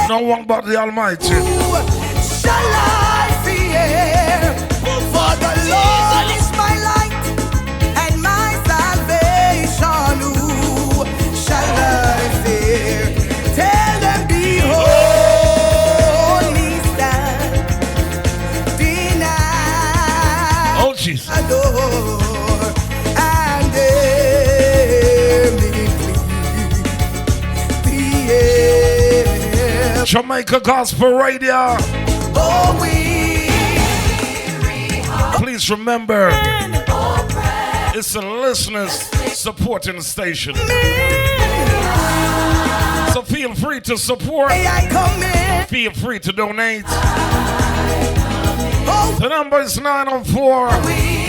No one but the Almighty. Who shall I fear? For the Lord is my light and my salvation. Who shall I fear? Tell them, behold me stand, deny, Oh, Jesus. adore, and hear me plead. Jamaica Gospel Radio. Oh, we Please remember, it's the listeners supporting the station. So feel free to support. may I come in. Feel free to donate. Oh, The number is 904 we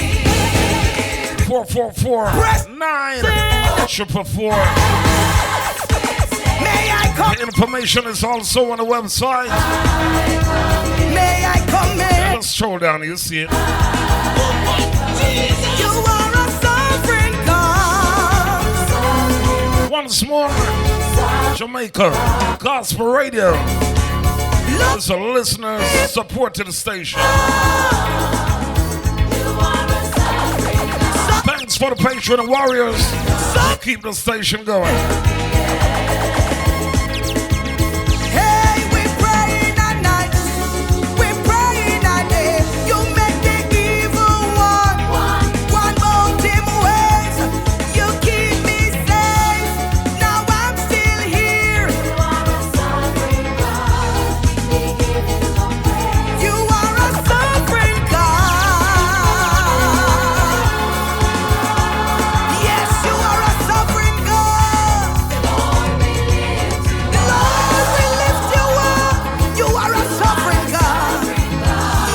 444 9444. May I come? The information is also on the website. May I come in? Just scroll down, you see it. You are a sovereign God. Once more, Jamaica Gospel Radio. There's a listener's support to the station. Thanks for the patron and warriors. Keep the station going. Hey, we praying at night. We praying at day. You make the evil one both him ways. You keep me safe. Now I'm still here. You are a sovereign God. Yes, you are a sovereign God. Lord, we lift you up. You are a sovereign God.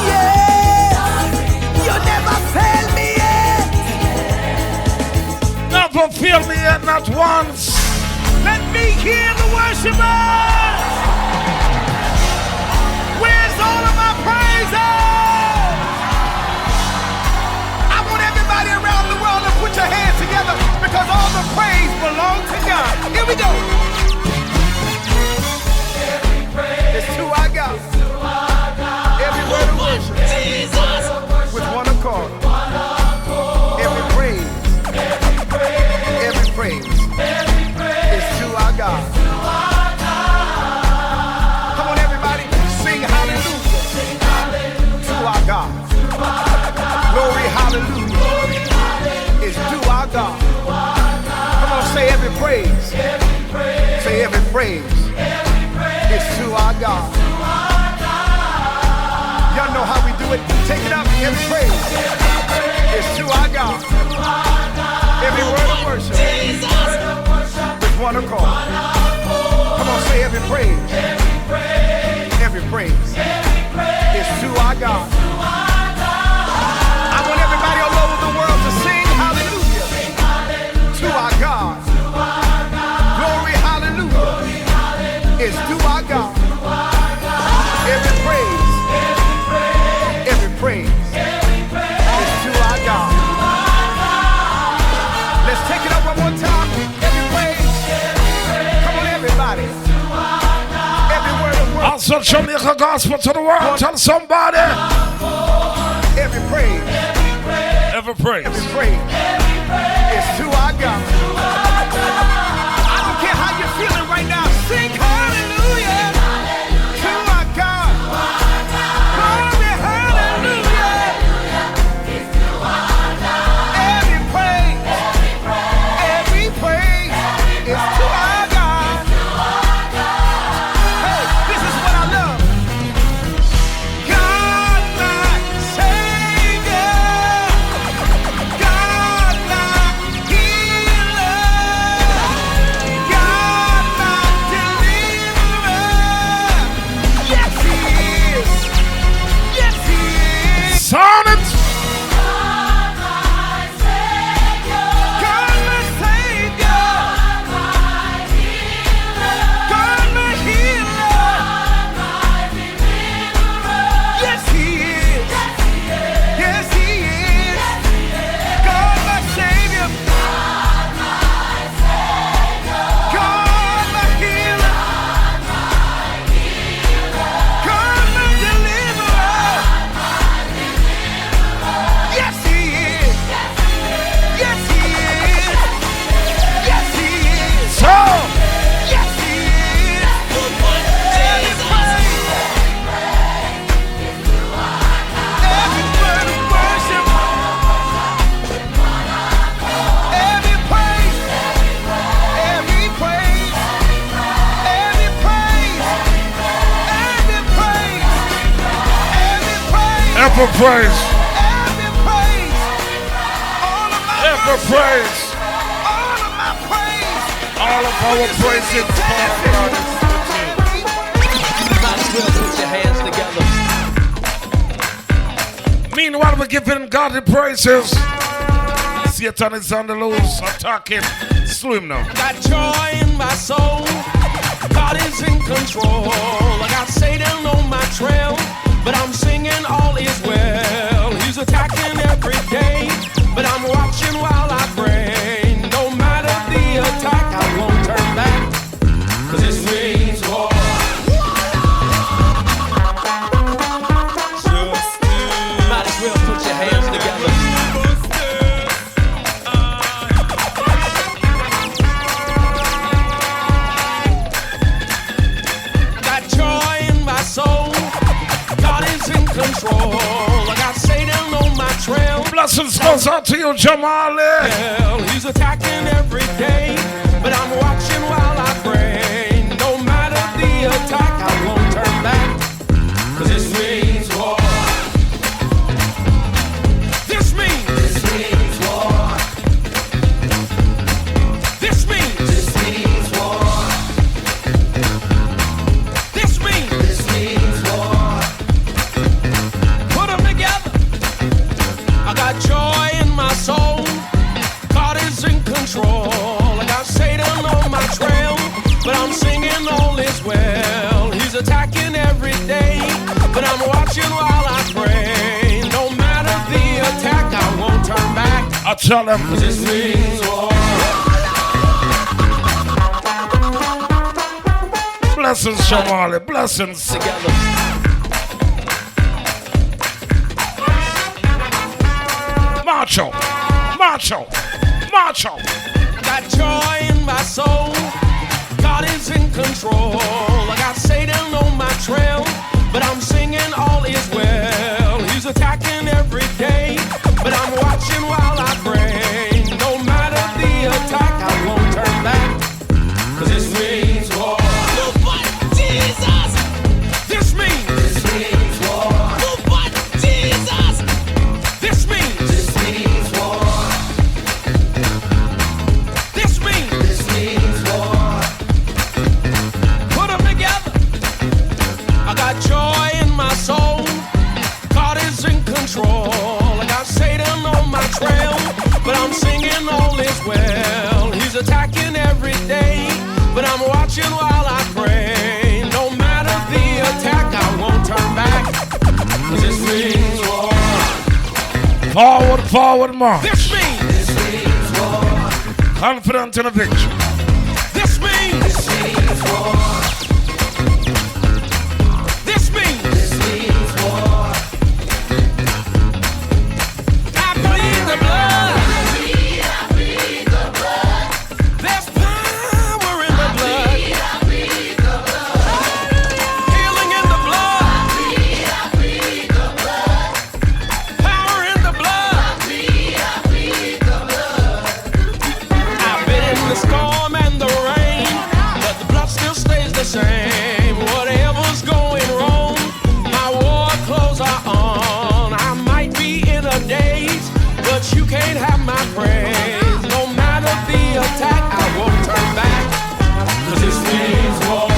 Yeah, you never failed me yet. Never feel me yet, not once. Let me hear the worshipers. Where's all of my praises? I want everybody around the world to put your hands together because all the praise belongs to God. Here we go. It's to our God. Every word of worship. With one accord. Every praise. Every praise. Is to our God. Come on, everybody. Sing hallelujah. To our God. Glory, hallelujah. Is to our God. Come on, say every praise. Say every praise. Is to our God. Y'all know how we do it. Take it up. Every praise is to our God. Every word of worship with one accord. Come on, say every praise. Every praise is to our God. I want everybody all over the world to sing hallelujah to our God. Glory, hallelujah is to our God. Every praise is to our God. Let's take it up one more time. Every praise. Come on, everybody. Every word of worship. Also, Jamaica Gospel to the world. Tell somebody. Every praise. Every praise. Every praise is to our God. I don't care how you're feeling right now. Sing hallelujah to our God. Glory, hallelujah. Every praise is to our God. Hey, this is what I love. God, my Savior. God, my healer. God, my deliverer. Yes, He is. Yes, He is. Sound it. God, my Savior. God, my healer. Yes, He is. Yes, He is. God, my Savior. God, my healer. God, my deliverer. Yes, He is. Yes, He is. Yes, He is. So, Yes, He is. Every praise. Every word of worship. Every praise. Every praise. Every praise. Every praise. Every praise. every praise. Every praise. All of my Every worship. praise. All of my praise. All of our praises. Might as well put your hands together. Meanwhile, we're giving God the praises. Satan is on the loose, attacking. Slew him now. Got joy in my soul. God is in control. I got Satan on my trail, but I'm singing all is well. He's attacking every day, but I'm watching while I pray. No matter the attack, I won't turn back, 'cause this means war. Might as well put your hands together. Got joy in my soul. God is in control. I got Satan on my trail. Blessings goes out to you, Jamali. Well, he's attacking every day, but I'm watching while I pray. No matter the attack, I won't turn back, 'cause this means war. This means war. This means war. This means war. Put them together. I got joy in my soul. God is in control. I got Satan on my trail, but I'm singing all is well. He's attacking every day, but I'm watching while I pray. No matter the attack, I won't turn back. I tell them, 'cause this means war. blessings, Jamali, blessings. Together. Macho, macho, macho. Got joy in my soul. God is in control. I got Satan on my trail, but I'm singing all is well. He's attacking every day, but I'm watching while I pray. No matter the attack, I won't turn back, 'cause this means war. Look what Jesus! This means war. Look what Jesus! This means war. This means war. Put them together. I got joy in my soul. God is in control. I got Satan on my trail, but I'm singing all is well. He's attacking every day, but I'm watching while I pray. No matter the attack, I won't turn back, 'cause this means war. Forward, forward, march. This means war. Confident in the victory. This means war. This means war. I bleed the blood. I bleed the blood. There's power in the blood. Healing in the blood. I bleed the blood. Power in the blood. I bleed the blood. I've been in the storm and the rain, but the blood still stays the same. Whatever's going wrong, my war clothes are on. I might be in a daze, but you can't have my praise. No matter the attack, I won't turn back, 'cause this means war.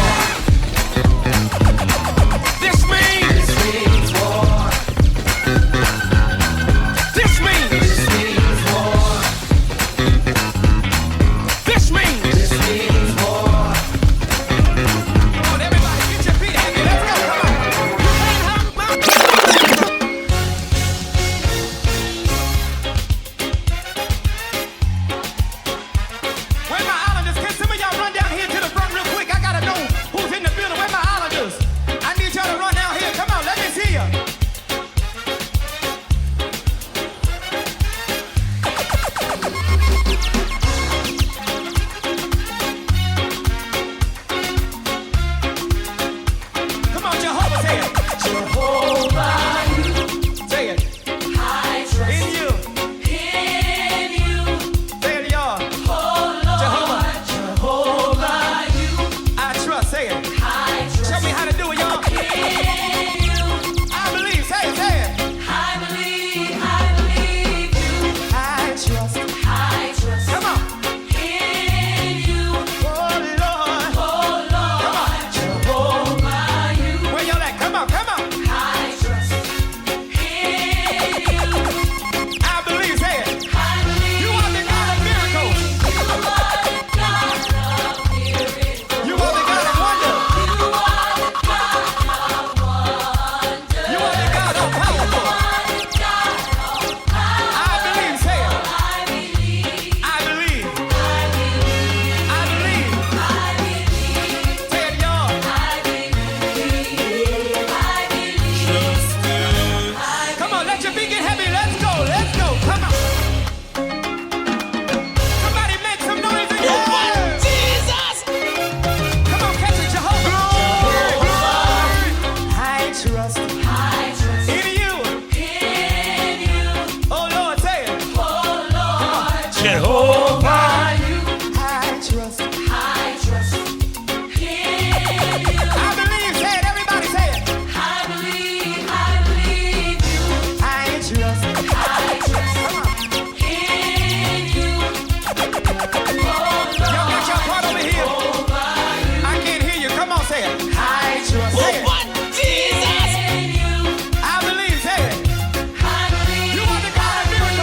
This means war. This means war. This means war. Come on, everybody, get your feet happy. Let's go. Come on. You can't have my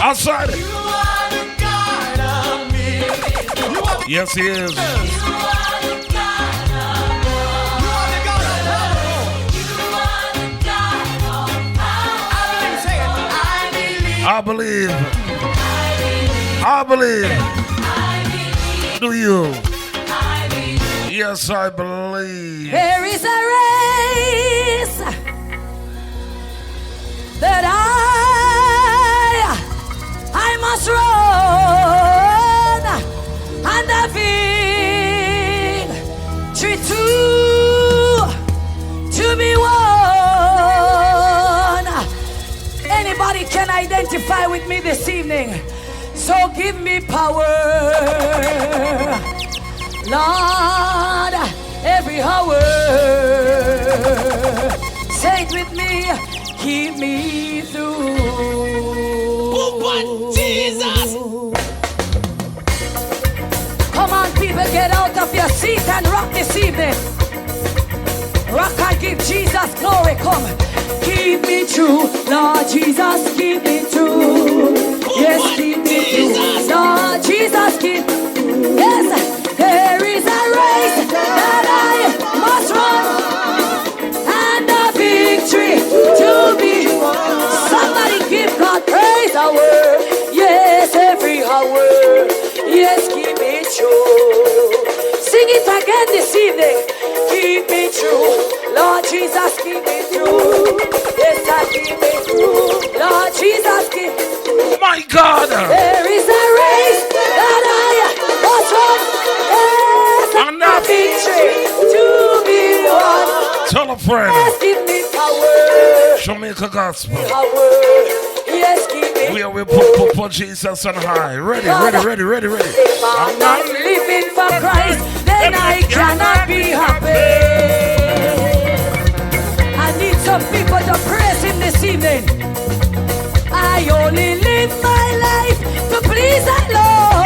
Outside. You are the God of miracles. Yes, he is. You are the God of love. You are the God of love. You are the God of power. I believe. I believe. Do you? Yes, I believe. There is a race that I must run, and the victory to be won. Anybody can identify with me this evening, so give me power, Lord, every hour. Say it with me, keep me through. Jesus! Come on, people, get out of your seat and rock this evening. Rock and give Jesus glory, come. Keep me true, Lord Jesus, keep me true. Yes, keep me true, Lord Jesus, keep me true. Yes, there is a race that I must run, and a victory to be won. Somebody give God praise, hour. Yes, every hour. Yes, keep me true. Sing it again this evening. Keep me true, Lord Jesus, keep me true. Yes, I keep me true, Lord Jesus, keep me true. My God! There is a race that I must run. Yes, I'm not victory to be won. Tell a friend. Yes, give me power. Jamaica Gospel. Power. Yes, give me. We put Jesus on high. Ready. If I'm not living for Christ, then I cannot be happy. I need some people to praise him this evening. I only live my life to please the Lord.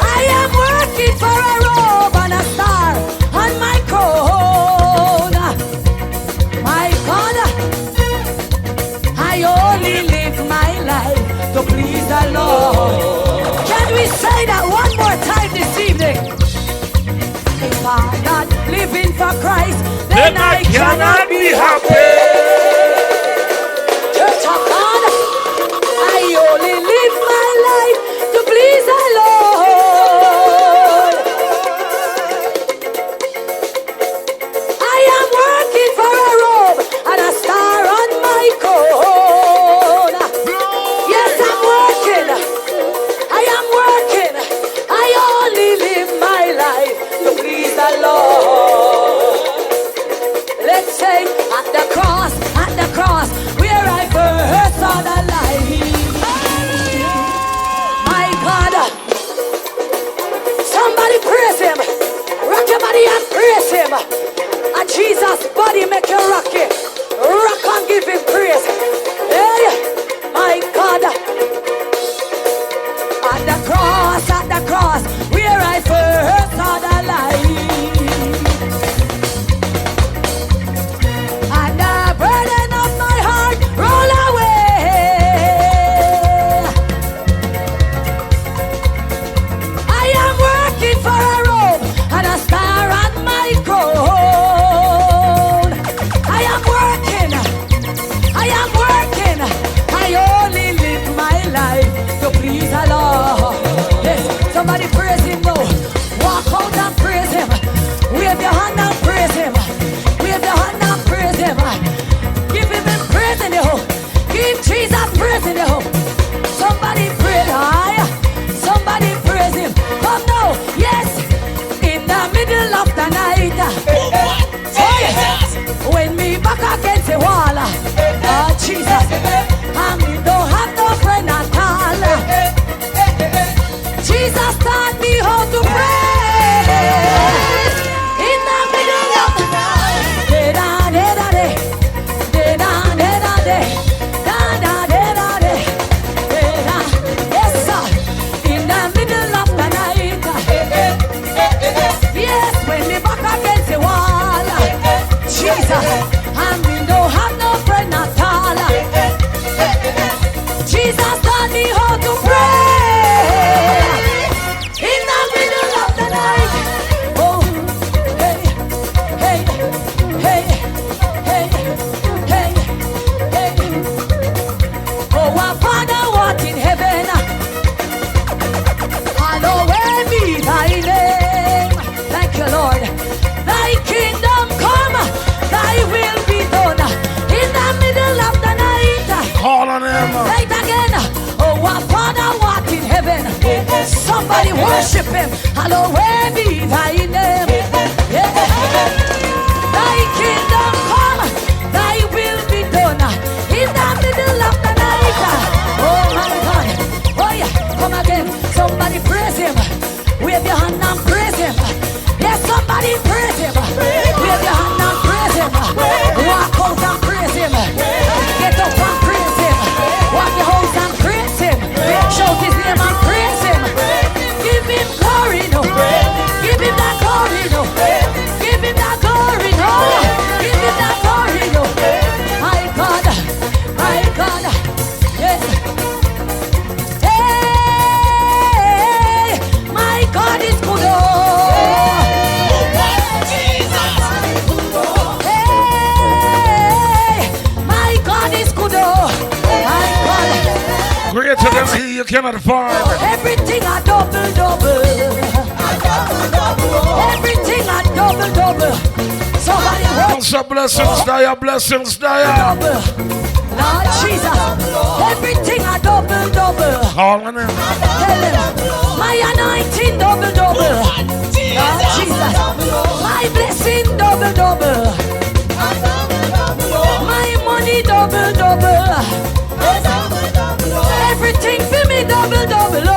I am working for a robe and a star on my crown. My God, I only live my life to please the Lord. Can we say that one more time this evening? If I'm not living for Christ, then I cannot be happy. Church of God, I only live my life to please the Lord. I am working for a robe and a star on my crown. Yes, I'm working. I am working. I only live my life to please the Lord. Let's say at the cross, where I first saw the light. My God, somebody praise him. Rock your body and praise him. And Jesus' body make you rock it. Rock and give him praise. Hey, my God. At the cross, where I first saw the light. And the burden of my heart roll away. I am working for a robe and a star on my crown. I am working. I only live my life to please the Lord. Yes, somebody praise him now. Walk out and praise him. Wave your hand and praise him. Wave your hand and praise him. Give him praise in the home. Give Jesus praise in the home. Somebody praise high. Somebody praise him. Come now. Yes, in the middle of the night. Oh yes, when me back against the wall. Oh Jesus, and me don't have no friend at all. Jesus taught me on him. Right again. Oh, our Father what in heaven. Somebody worship him. Hallowed be thy name. Thy kingdom come, thy will be done in the middle of the night. Oh my God. Oh yeah, come again. Somebody praise him. Wave your hand and praise him. Yes, somebody praise him. Wave your hand and praise him. Walk out and praise him. Get up and praise him. Walk your house and praise him. Shout his name and praise him. Give him glory, no. Give him that glory, no. Give him that glory, no. Give him that glory, no. My God, my God, yes. Hey, my God is good, oh. Greater than he you cannot find. Everything a double, double. Everything a double, double. Somebody wants a blessings, dire blessings, dire. Double. Lord Jesus. Everything a double, double. Call on him. Tell him. My anointing double, double. Lord Jesus. My blessing double, double. My money double, double. Everything for me double, double, oh.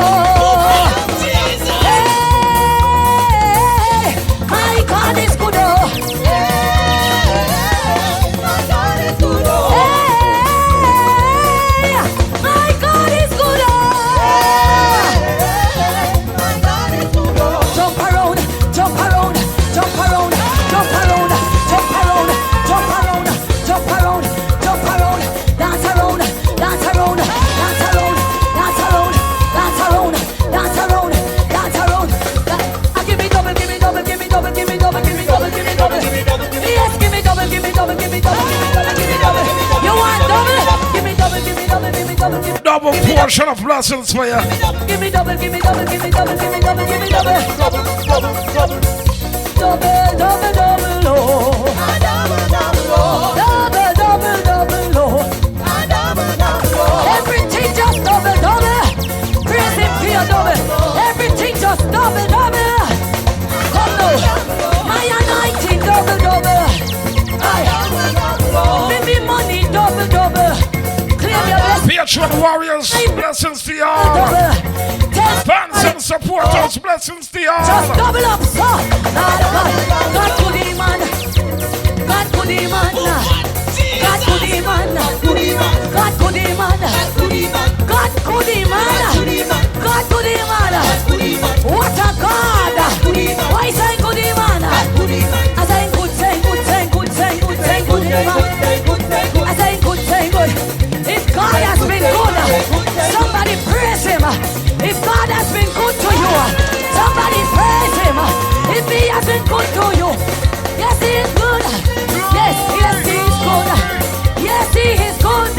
Hey, my God is good, oh. My God is good, oh. Hey, my God is good, oh. My God is good, oh. Jump around, jump around, jump around, jump around, jump around, jump around, jump around, jump around, dance around, dance around. Yes, give me double, give me double, give me double, give me double, give me double. You want double? Give me double, give me double, give me double, give me double portion of blessings for you. Give me double, give me double, give me double, give me double, give me double. Double, double, double. Double, double, double, oh. Double, double, oh. Double, double, double, oh. Double, double, oh. Everything just double, double. Praise him for your double. Everything just double, double. Come now. My anointing double, double. Baby money double, double. Claim your blessing. Patron warriors, blessings to y'all. Fans and supporters, blessings to y'all. Just double up, so. God, God to the man. God to the man. God to the man. God to the man. God to the man. God to the man. What a God. Why say good man? I say good, say good, say good, say good, say good man. I say good, say good. If God has been good, somebody praise him. If God has been good to you, somebody praise him. If he has been good to you, yes he is good. Yes, yes he is good. Yes he is good.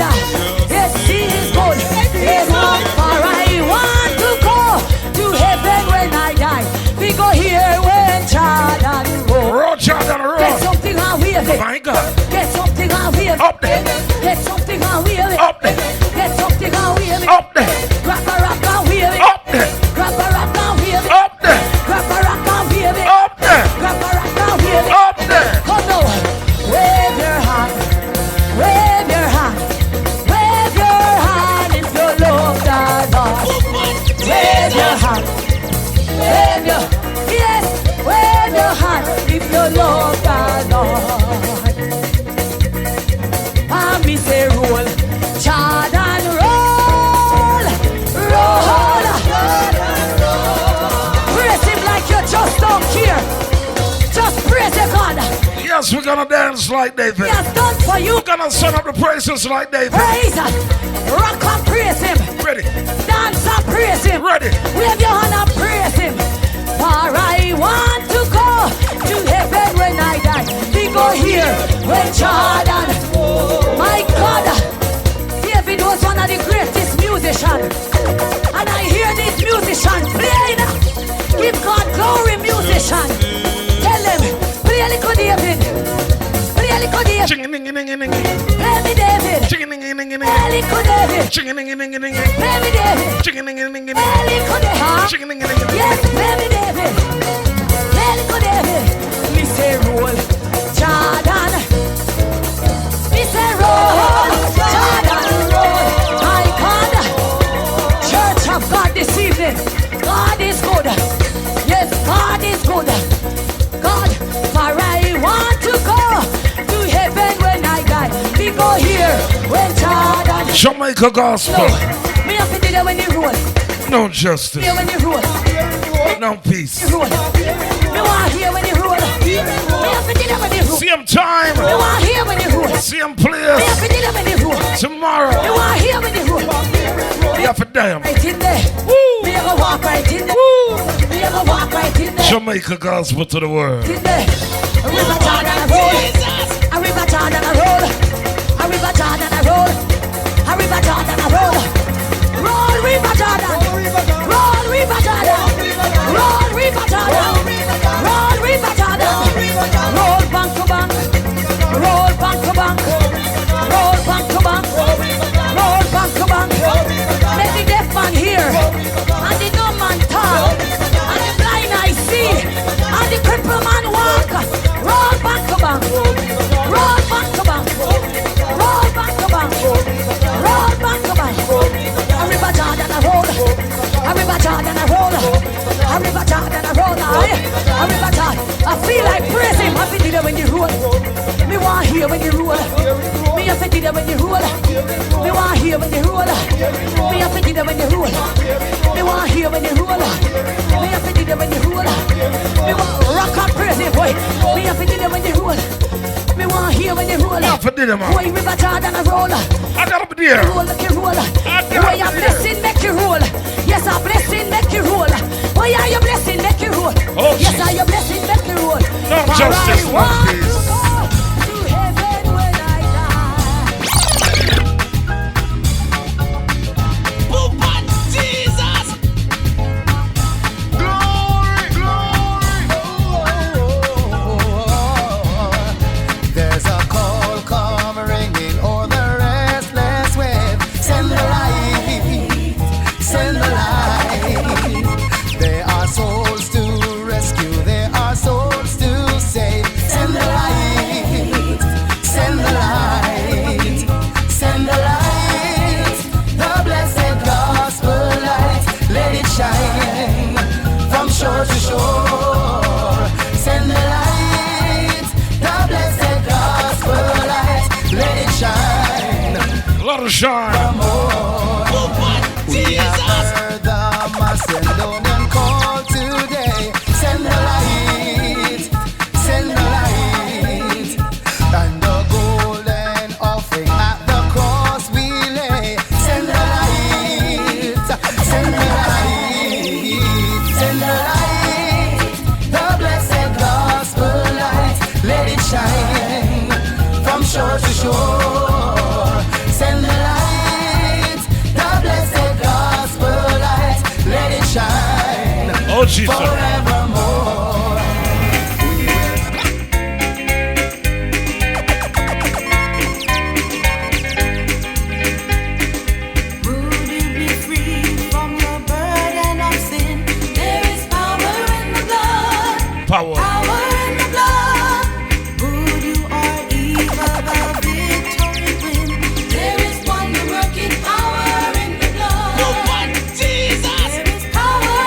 Yes he is good. Yes, for I want to go to heaven when I die. We go here when Jordan roll. Jordan roll. Get something and wave it. My God. Get something and wave it. Up there. Get something and wave it. Up there. Get something and wave it. Up there. Grab a rock and wave it. Up there. Grab a rock and wave it. Up there. Grab a rock and wave it. Up there. Grab a rock and wave it. Up there. Come now. Wave your hand. Wave your hand. Wave your hand if you love the Lord. Wave your hand. Wave your, yes, wave your hand if you love the Lord. And me say roll, Jordan roll, roll. Praise him like you just don't care. Just praise your God. Yes, we're gonna dance like David. He has done for you. We're gonna send up the praises like David. Praise him. Rock and praise him. Ready. Dance and praise him. Ready. Wave your hand and praise him. For I want to go to heaven when I die. We go here when Jordan. My God, David was one of the greatest musicians. And I hear this musician playing. Give God glory, musician. Tell him, play a little David. Play a little David. Play me David. Me say roll, Jordan. Me say roll, Jordan, roll. My God, Church of God this evening. God is good. Yes, God is good. God, for I want to go to heaven when I die. We go here when Jordan. Jamaica gospel. No, me have to do that when you roll. No justice. Here when you roll. No peace. You roll. Me want here when you roll. Me have to do that when you roll. Same time. Me want here when you roll. Same Me have place. to do that when you roll. Tomorrow. Me want here when you roll. We have a damn. Right in there. Me have a walk right in there. Me have a walk right in there. Jamaica gospel to the world. In there. A river Jordan a roll. A river Jordan a roll. A river Jordan a roll. A river Jordan a roll. Roll river Jordan. Roll river Jordan. Roll river Jordan. Roll river Jordan. Roll bank to bank. Roll bank to bank. Roll bank to bank. Roll bank to bank. Let the deaf man hear. And the dumb man talk. And the blind eye see. And the crippled man walk. Roll back to bank. Roll back to bank. Roll back to bank. Roll back to bank. A river Jordan a roll. A river Jordan a roll. A river Jordan a roll. A river Jordan. I feel like praising. I feel it when you roll. Me want hear when you roll. Me have to do that when you roll. Me want hear when you roll. Me have to do that when you roll. Me want hear when you roll. Me have to do that when you roll. Me want rock and praising, boy. Me have to do that when you roll. Me want hear when you roll. Boy, river Jordan a roll. I got up there. Roll, make you roll. Boy, a blessing make you roll. Yes, a blessing make you roll. Boy, are your blessing make you roll. Oh, yes, are your blessing make you roll. No justice, no peace. To heaven when I die. Boop Jesus. Glory, glory. There's a call coming in o'er the restless wave. Send the light, send the light. There are souls to rescue, there are souls to save. Send the light, send the light, send the light. The blessed gospel light, let it shine from shore to shore. Send the light, the blessed gospel light, let it shine. Let it shine. We have heard the Macedonian call today. Send the light, send the light. And the golden offering at the cross we lay. Send the light, send the light, send the light. The blessed gospel light, let it shine from shore to shore. Send the light, the blessed gospel light, let it shine. Oh, Jesus. Forevermore. Would you be free from your burden of sin? There is power in the blood. Power. Power in the blood. Good you are evil, the victory win. There is wonder working power in the blood. Jesus. There is power,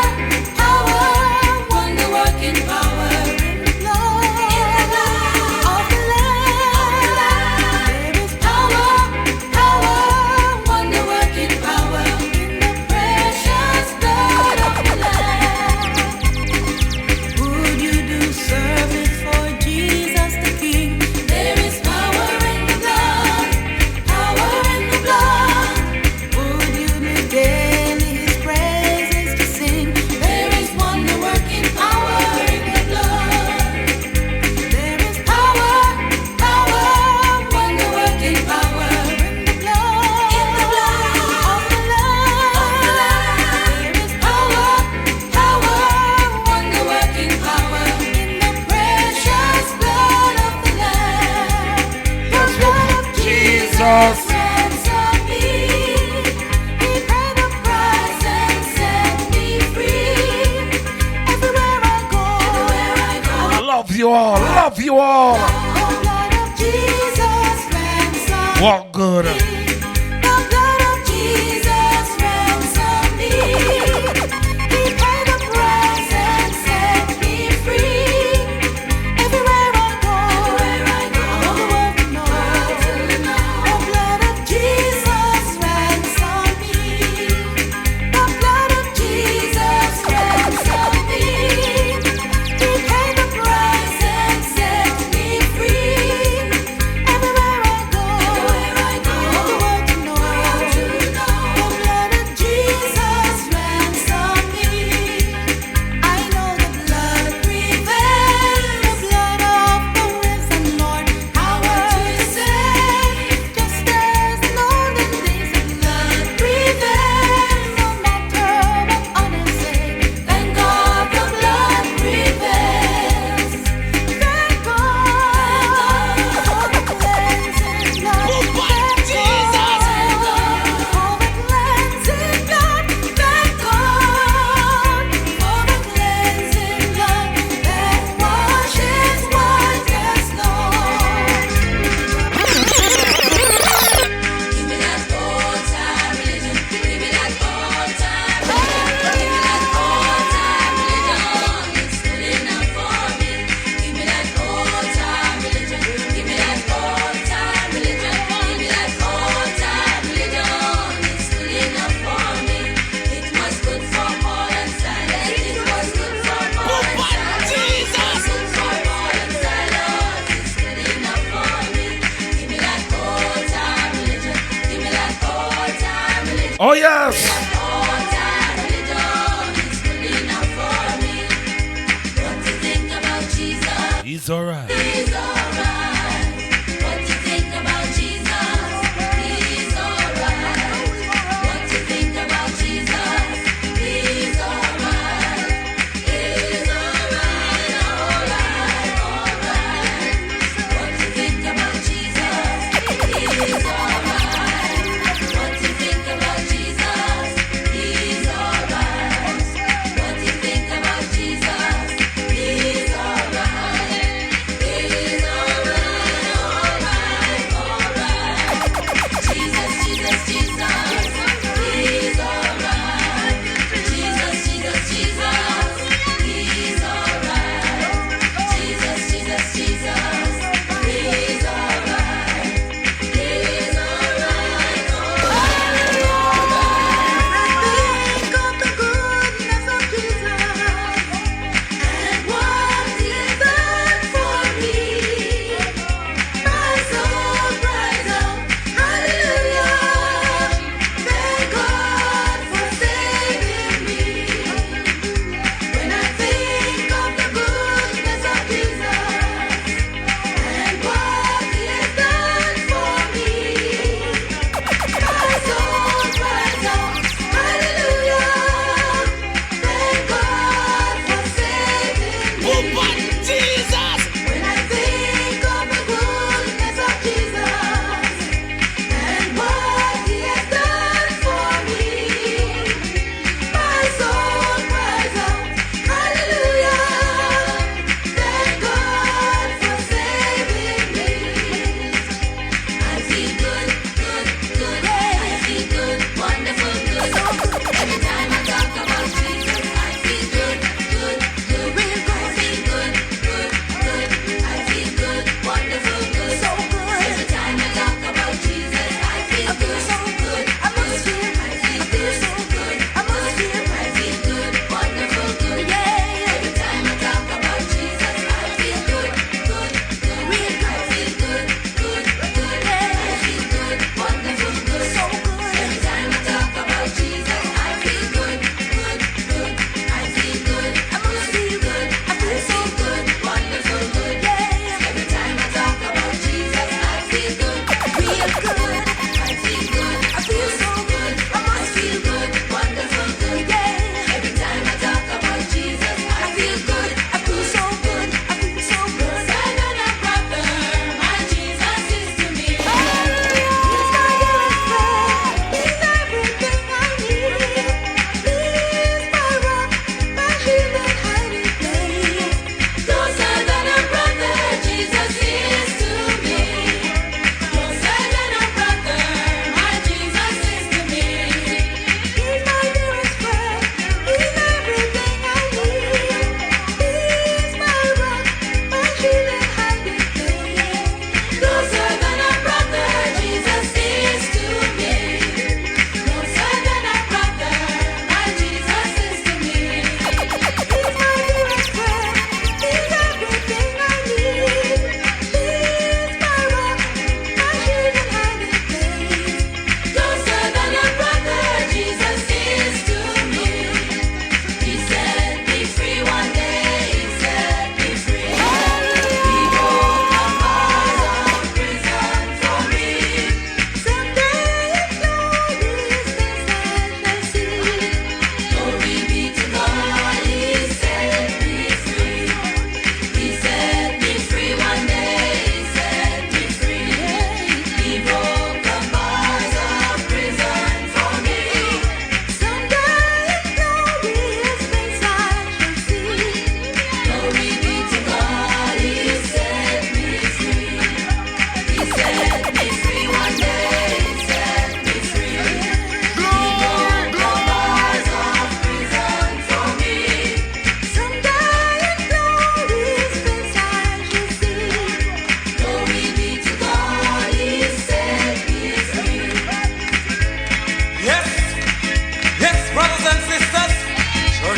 power, wonder working power in the blood. In the blood of the Lamb. There is power, power, wonder working power in the precious blood of the Lamb. Would you do service for Jesus the King? There is power in the blood, power in the blood. Would you live daily His praises to sing? There is wonder working power in the blood. There is power, power, wonder working power in the blood. In the blood of the Lamb. There is power, power, wonder working power in the precious blood of the Lamb. The blood of Jesus ransomed you all. The blood of Jesus ransomed What good? me. The blood of Jesus ransomed me. He paid the price and set me free. Everywhere I go, all the world to know. The blood of Jesus ransomed me. The blood of Jesus ransomed me. He paid the price and set me free. Everywhere I go, all the world to know. The blood of Jesus ransomed me. I know the blood prevails, the blood of the risen Lord, power to save. Just as in olden days, the blood prevails, no matter what others say. Thank God the blood prevails. Thank God for the cleansing blood. Thank God for the cleansing blood. Thank God for the cleansing blood that washes white as snow. Give me that old-time religion. Give me that old-time religion. Give me that old-time religion. It's good enough for me. Give me that old-time religion. Give me that old-time religion. Give me that old-time religion. It's good enough for me. It was good for Paul and Silas. It was good for Paul and Silas. It was good for Paul and Silas. It's good enough for me. Give me that old-time religion. Give me that old-time religion. Oh, yes. Old-time religion. It's good enough for me. What to think about Jesus? He's alright. He's alright. What you think about Jesus? He's alright. What you think about Jesus? He's alright. He's alright. Alright, alright. What you think about Jesus? He's alright. What you think about Jesus? He's alright. What you think about Jesus? He's alright. He's alright.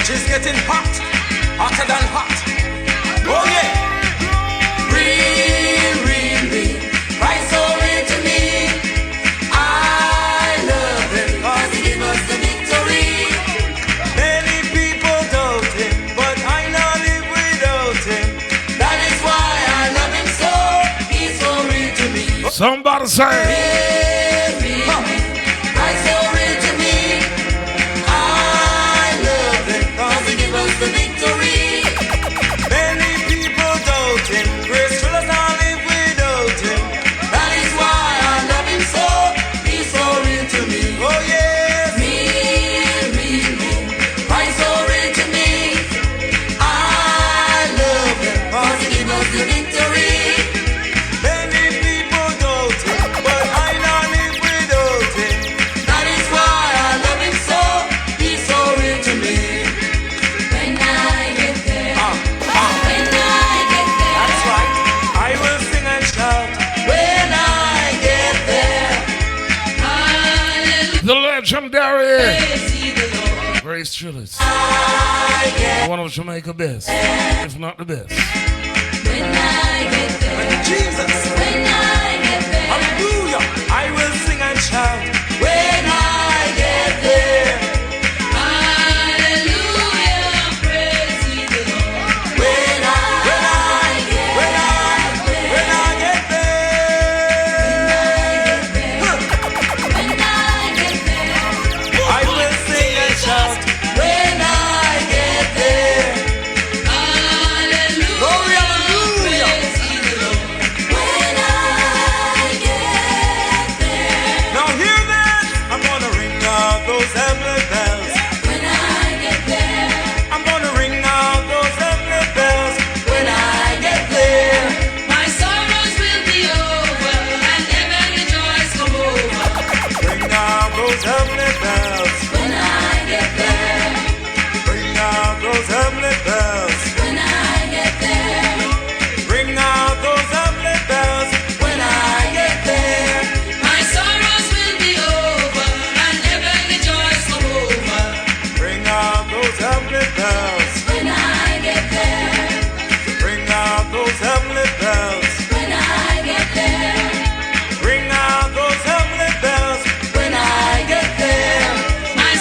She's getting hot, hotter than hot. Oh yeah. Real, real, real. Right so real to me. I love him because he gave us the victory. Many people doubt him, but I know live without him. That is why I love him so. He's so real to me. Somebody say. Real, real, real. Right so real to me. I love him because he gave us the victory. Many people doubt him. Grace will us all live without him. That is why I love him so. He's so real to me. Oh yes. Real, real, real. Right so real to me. I love him because he gave us the victory. Many people doubt him, but I know live without him. That is why I love him so. He's so real to me. When I get there, when I get there, that's right. I will sing and shout. When I get there, hallelujah. The legendary See the Lord. Grace Chillers. I get One of Jamaica best, if not the best. when I get there, Jesus. When I get there, hallelujah. I will sing and shout. When I get there, hallelujah. Praise ye the Lord. When I get there, I will sing and shout. When I get there, hallelujah. Glory, hallelujah. Praise ye the Lord. When I get there. Now hear that. I'm gonna ring out those heavenly bells. When I get there. I'm gonna ring out those heavenly bells. When I get there. My sorrows will be over and heavenly joys come over. Ring out those heavenly bells. When I get there. Ring out those heavenly bells. When I get there. Ring out those heavenly bells. When I get there. My sorrows will be over and heavenly joys come over. Ring out those heavenly bells. When I get there. Ring out those heavenly bells. When I get there. Ring out those heavenly bells. When I get there. My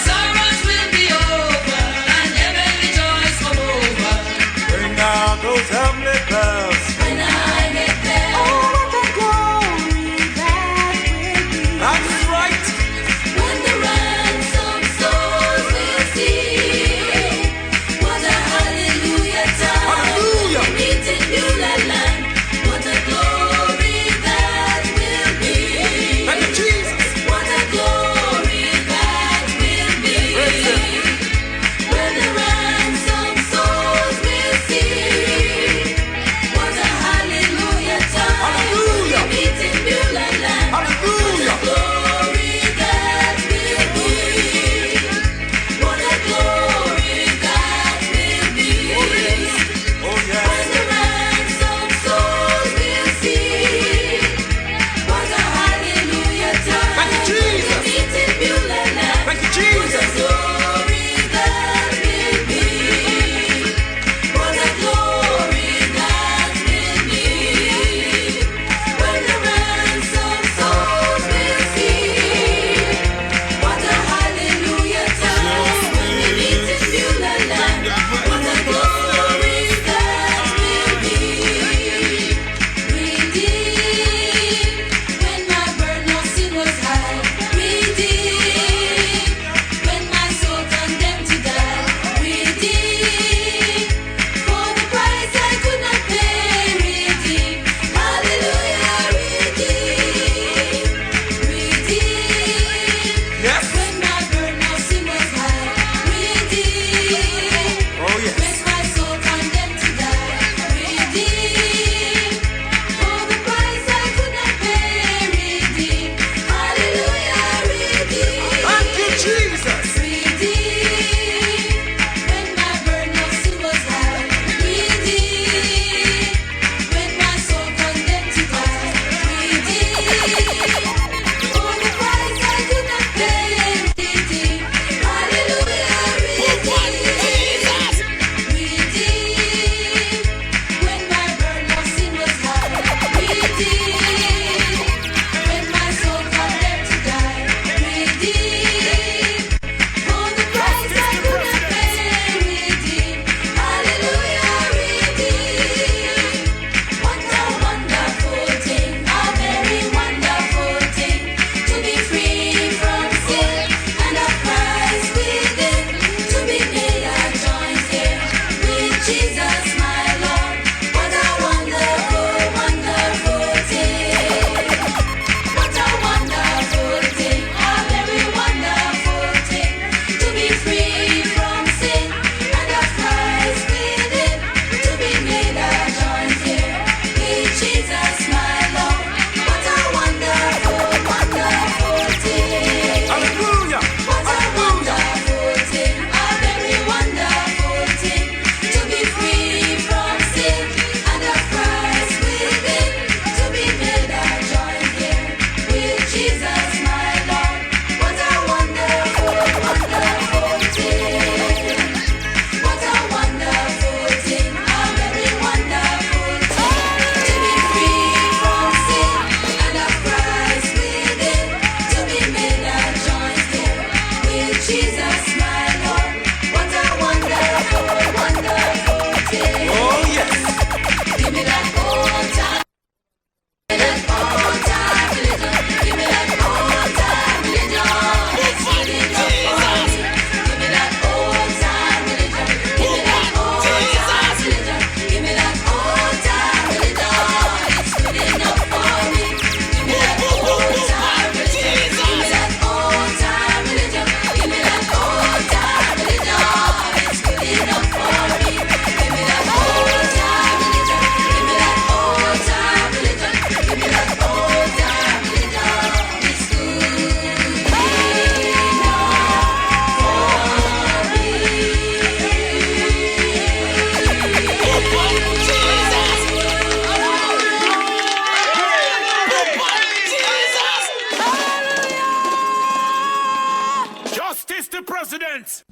Justice the President.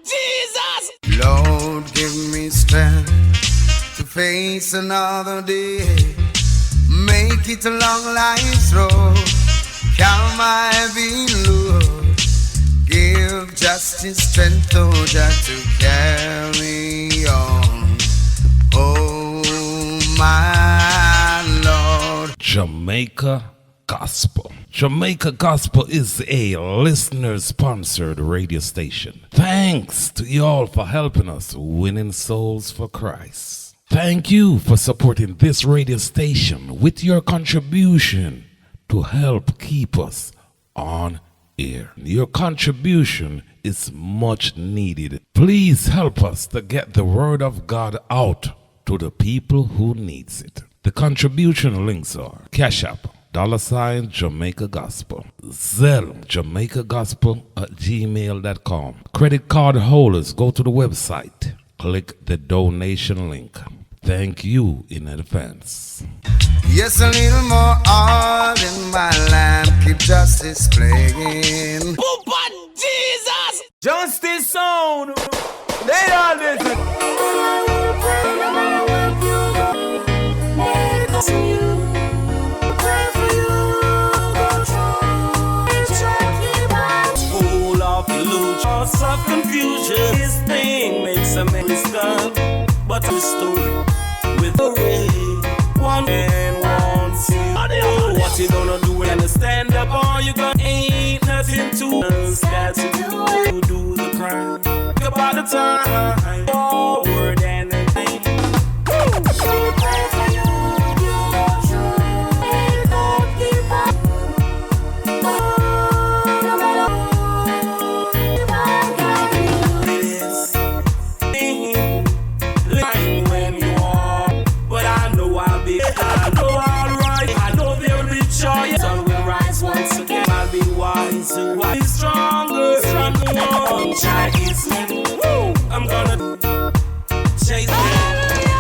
Jesus. Lord, give me strength to face another day. Make it a long life's road. Calm my heavy load. Give justice strength, oh Jah, to carry on. Oh my Lord. Jamaica Gospel. Jamaica Gospel is a listener-sponsored radio station. Thanks to you all for helping us winning souls for Christ. Thank you for supporting this radio station with your contribution to help keep us on air. Your contribution is much needed. Please help us to get the word of God out to the people who needs it. The contribution links are CashApp $, Jamaica Zelle, JamaicaGospel@gmail.com. Credit card holders, go to the website. Click the donation link. Thank you in advance. Yes, a little more oil in my lamp. Keep justice playing. Jesus. Justice sound. They all listen. Full of illusion, of confusion. This thing makes a mistake, but a story with a ray. One man wants you. Oh, what you gonna do when you stand up? Or you gonna ain't nothing to us. Got to do the crime. Think about the time. Forward and anything. So I be stronger from the one Chinese man. I'm gonna chase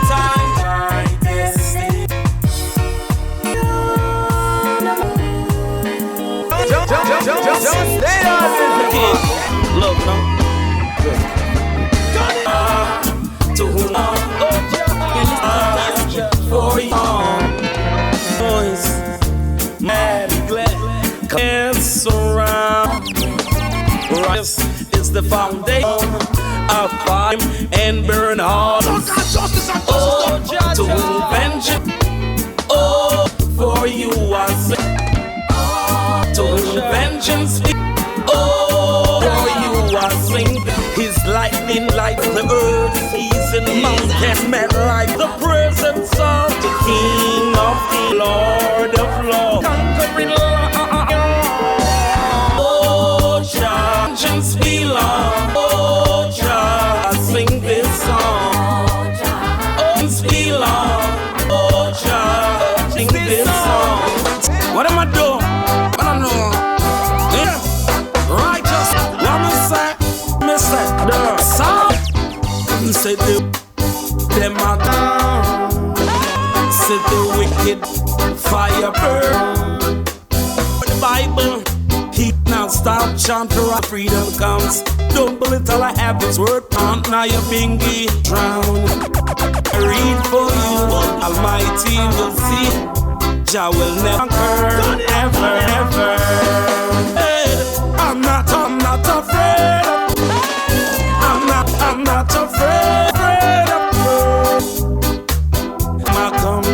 time my destiny. Look, no. To whom for young boys, mad glad. Can't around. Rice is the foundation of crime and burn hard. Oh, to vengeance. Oh, for you I sing. To vengeance. Oh, for you I sing. His lightning lights the earth, seas and mountains, met like the presence of the King of the Lord of Lords. Conquering vengeance belong. Oh, Jah, I sing this song. Oh, belong. Oh, Jah, I sing this song. What am I doing? I don't know. Yeah. Righteous. What me say? Me say the song. Me say them are down. Say the wicked fire burn. The Bible. Now stop chant for our freedom comes. Don't believe till I have this word on. Now you're being drowned. I read for you, Almighty will see. Jah will never conquer, ever, ever. Hey, I'm not afraid. I'm not afraid of you. Malcolm,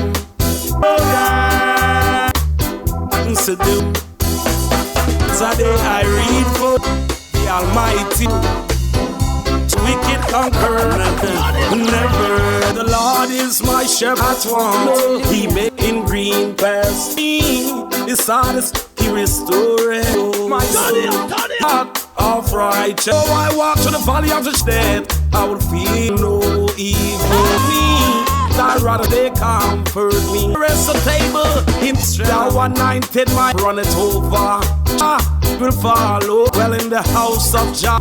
oh God, so do. Today I read for the Almighty, wicked conqueror, never. The Lord is my shepherd, want He made in green pastures. His honest, He restored my soul. Of righteous. Oh, I walk to the valley of the dead, I will feel no evil. I'd rather they comfort me. Rest the table in thou anointed my run it over. Will follow well in the house of Jah.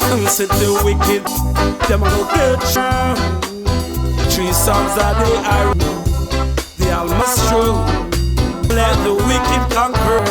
And said the wicked, them will get you. 3 songs that they are the almost true. Let the wicked conquer.